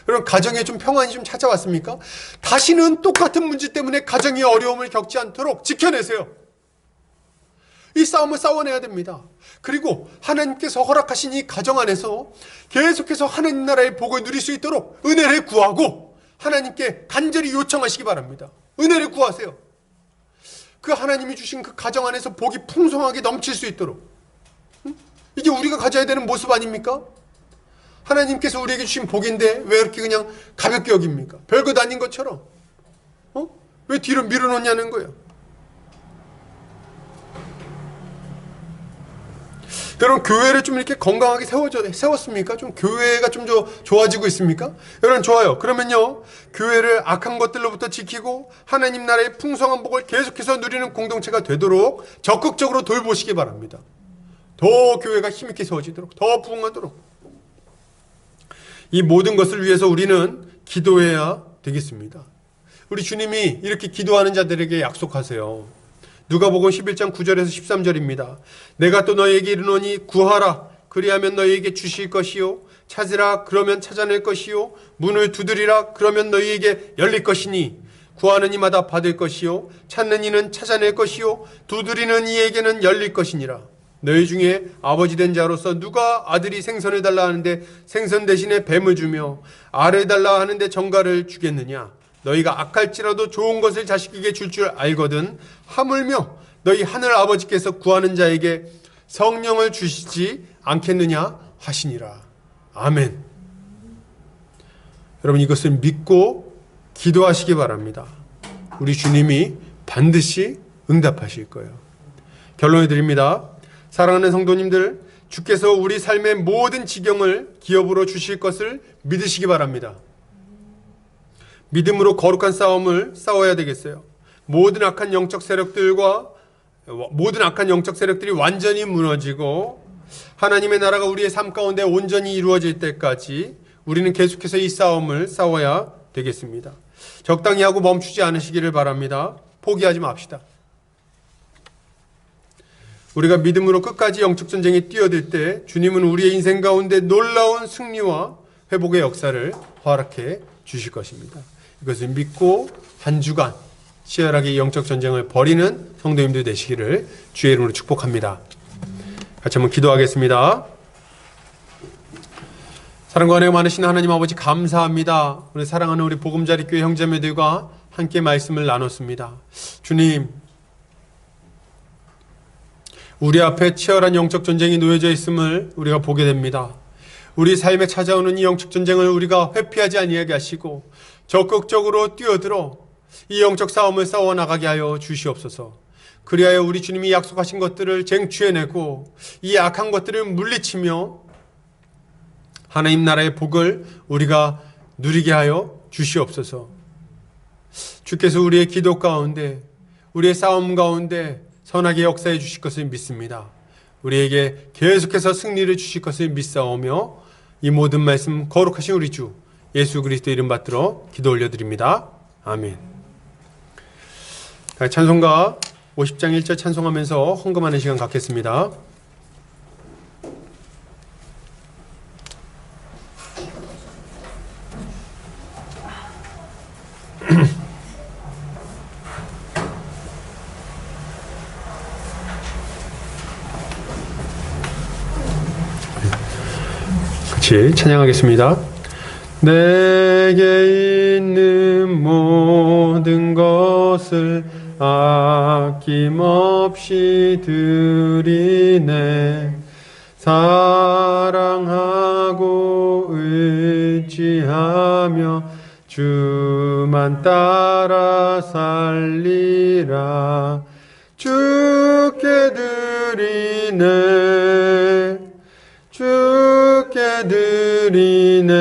여러분, 가정에 좀 평안이 좀 찾아왔습니까? 다시는 똑같은 문제 때문에 가정이 어려움을 겪지 않도록 지켜내세요. 이 싸움을 싸워내야 됩니다. 그리고 하나님께서 허락하신 이 가정 안에서 계속해서 하나님 나라의 복을 누릴 수 있도록 은혜를 구하고 하나님께 간절히 요청하시기 바랍니다. 은혜를 구하세요. 그 하나님이 주신 그 가정 안에서 복이 풍성하게 넘칠 수 있도록. 이게 우리가 가져야 되는 모습 아닙니까? 하나님께서 우리에게 주신 복인데 왜 이렇게 그냥 가볍게 여깁니까? 별것 아닌 것처럼. 왜 뒤로 밀어놓냐는 거예요. 여러분, 교회를 좀 이렇게 건강하게 세웠습니까? 좀 교회가 좀 좋아지고 있습니까? 여러분, 좋아요. 그러면요, 교회를 악한 것들로부터 지키고 하나님 나라의 풍성한 복을 계속해서 누리는 공동체가 되도록 적극적으로 돌보시기 바랍니다. 더 교회가 힘있게 세워지도록, 더 부흥하도록. 이 모든 것을 위해서 우리는 기도해야 되겠습니다. 우리 주님이 이렇게 기도하는 자들에게 약속하세요. 누가복음 11장 9절에서 13절입니다. 내가 또 너희에게 이르노니 구하라 그리하면 너희에게 주실 것이요 찾으라 그러면 찾아낼 것이요 문을 두드리라 그러면 너희에게 열릴 것이니 구하는 이마다 받을 것이요 찾는 이는 찾아낼 것이요 두드리는 이에게는 열릴 것이니라. 너희 중에 아버지 된 자로서 누가 아들이 생선을 달라 하는데 생선 대신에 뱀을 주며 알을 달라 하는데 정갈을 주겠느냐. 너희가 악할지라도 좋은 것을 자식에게 줄 알거든 하물며 너희 하늘 아버지께서 구하는 자에게 성령을 주시지 않겠느냐 하시니라. 아멘. 여러분, 이것을 믿고 기도하시기 바랍니다. 우리 주님이 반드시 응답하실 거예요. 결론을 드립니다. 사랑하는 성도님들, 주께서 우리 삶의 모든 지경을 기업으로 주실 것을 믿으시기 바랍니다. 믿음으로 거룩한 싸움을 싸워야 되겠어요. 모든 악한 영적 세력들이 완전히 무너지고 하나님의 나라가 우리의 삶 가운데 온전히 이루어질 때까지 우리는 계속해서 이 싸움을 싸워야 되겠습니다. 적당히 하고 멈추지 않으시기를 바랍니다. 포기하지 맙시다. 우리가 믿음으로 끝까지 영적 전쟁에 뛰어들 때 주님은 우리의 인생 가운데 놀라운 승리와 회복의 역사를 허락해 주실 것입니다. 이것을 믿고 한 주간 치열하게 영적 전쟁을 벌이는 성도님들 되시기를 주의 이름으로 축복합니다. 같이 한번 기도하겠습니다. 사랑과 은혜가 많으신 하나님 아버지, 감사합니다. 오늘 사랑하는 우리 보금자리 교회 형제매들과 함께 말씀을 나눴습니다. 주님, 우리 앞에 치열한 영적 전쟁이 놓여져 있음을 우리가 보게 됩니다. 우리 삶에 찾아오는 이 영적 전쟁을 우리가 회피하지 아니하게 하시고 적극적으로 뛰어들어 이 영적 싸움을 싸워나가게 하여 주시옵소서. 그리하여 우리 주님이 약속하신 것들을 쟁취해내고 이 악한 것들을 물리치며 하나님 나라의 복을 우리가 누리게 하여 주시옵소서. 주께서 우리의 기도 가운데, 우리의 싸움 가운데 선하게 역사해 주실 것을 믿습니다. 우리에게 계속해서 승리를 주실 것을 믿사오며 이 모든 말씀 거룩하신 우리 주 예수 그리스도 이름 받들어 기도 올려드립니다. 아멘. 찬송가 50장 1절 찬송하면서 헌금하는 시간 갖겠습니다. 같이 찬양하겠습니다. 내게 있는 모든 것을 아낌없이 드리네. 사랑하고 의지하며 주만 따라 살리라. 주께 드리네. 주께 드리네.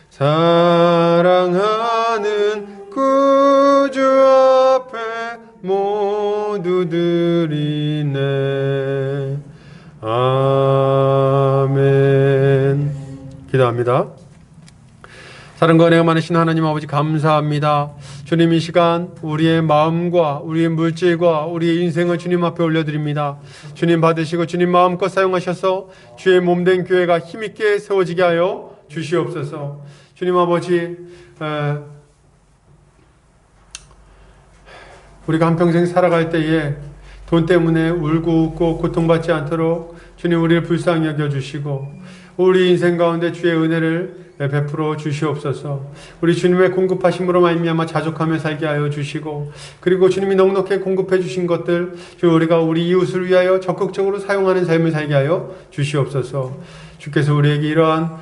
사랑하는 구주 앞에 모두 드리네. 아멘. 기도합니다. 사랑과 은혜가 많으신 하나님 아버지 감사합니다. 주님 이 시간 우리의 마음과 우리의 물질과 우리의 인생을 주님 앞에 올려드립니다. 주님 받으시고 주님 마음껏 사용하셔서 주의 몸된 교회가 힘있게 세워지게 하여 주시옵소서. 주님 아버지 우리가 한평생 살아갈 때에 돈 때문에 울고 웃고 고통받지 않도록 주님 우리를 불쌍히 여겨주시고 우리 인생 가운데 주의 은혜를 베풀어 주시옵소서. 우리 주님의 공급하심으로 말미암아 자족하며 살게 하여 주시고 그리고 주님이 넉넉히 공급해 주신 것들 우리가 우리 이웃을 위하여 적극적으로 사용하는 삶을 살게 하여 주시옵소서. 주께서 우리에게 이러한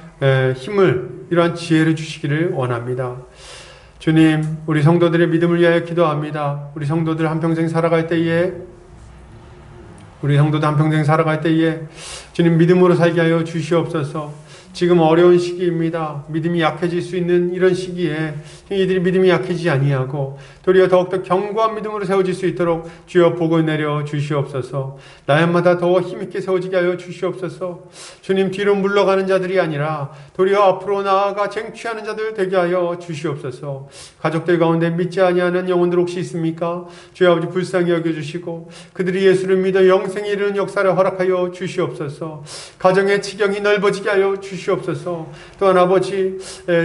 힘을 이러한 지혜를 주시기를 원합니다. 주님 우리 성도들의 믿음을 위하여 기도합니다. 우리 성도들 한평생 살아갈 때에 주님 믿음으로 살게 하여 주시옵소서. 지금 어려운 시기입니다. 믿음이 약해질 수 있는 이런 시기에 이들이 믿음이 약해지지 아니하고 도리어 더욱더 견고한 믿음으로 세워질 수 있도록 주여 복을 내려 주시옵소서. 날마다 더 힘있게 세워지게 하여 주시옵소서. 주님 뒤로 물러가는 자들이 아니라 도리어 앞으로 나아가 쟁취하는 자들 되게 하여 주시옵소서. 가족들 가운데 믿지 아니하는 영혼들 혹시 있습니까? 주여 아버지 불쌍히 여겨주시고 그들이 예수를 믿어 영생에 이르는 역사를 허락하여 주시옵소서. 가정의 치경이 넓어지게 하여 주시옵소서. 또한 아버지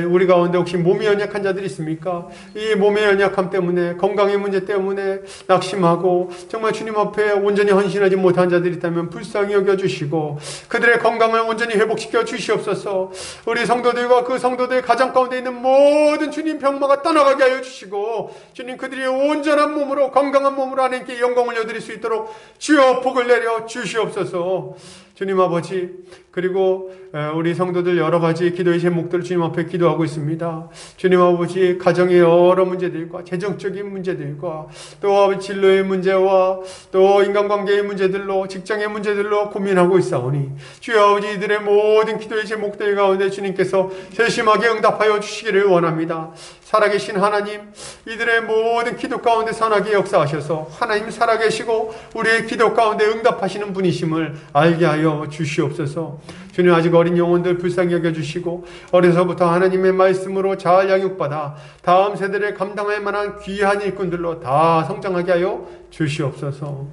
우리 가운데 혹시 몸이 연약한 자들이 있습니까? 이 몸의 연약함 때문에 건강의 문제 때문에 낙심하고 정말 주님 앞에 온전히 헌신하지 못한 자들이 있다면 불쌍히 여겨주시고 그들의 건강을 온전히 회복시켜 주시옵소서. 우리 성도들과 그 성도들 가정 가운데 있는 모든 주님 병마가 떠나가게 하여 주시고 주님 그들이 온전한 몸으로 건강한 몸으로 하나님께 영광을 여드릴 수 있도록 주여 복을 내려 주시옵소서. 주님 아버지 그리고 우리 성도들 여러 가지 기도의 제목들을 주님 앞에 기도하고 있습니다. 주님 아버지 가정의 여러 문제들과 재정적인 문제들과 또 아버지 진로의 문제와 또 인간관계의 문제들로 직장의 문제들로 고민하고 있사오니 주여 아버지 이들의 모든 기도의 제목들 가운데 주님께서 세심하게 응답하여 주시기를 원합니다. 살아계신 하나님 이들의 모든 기도 가운데 선하게 역사하셔서 하나님 살아계시고 우리의 기도 가운데 응답하시는 분이심을 알게 하여 주시옵소서. 주님 아직 어린 영혼들 불쌍히 여겨주시고 어려서부터 하나님의 말씀으로 잘 양육받아 다음 세대를 감당할 만한 귀한 일꾼들로 다 성장하게 하여 주시옵소서.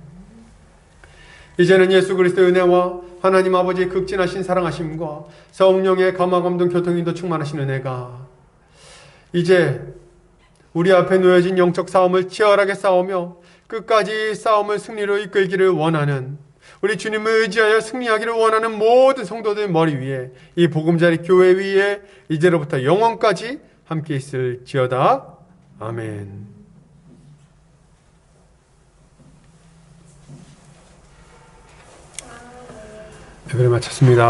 이제는 예수 그리스도의 은혜와 하나님 아버지의 극진하신 사랑하심과 성령의 감화감동 교통인도 충만하신 은혜가 이제 우리 앞에 놓여진 영적 싸움을 치열하게 싸우며 끝까지 싸움을 승리로 이끌기를 원하는 우리 주님을 의지하여 승리하기를 원하는 모든 성도들 머리 위에 이 보금자리 교회 위에 이제로부터 영원까지 함께 있을지어다. 아멘. 예배를 마쳤습니다.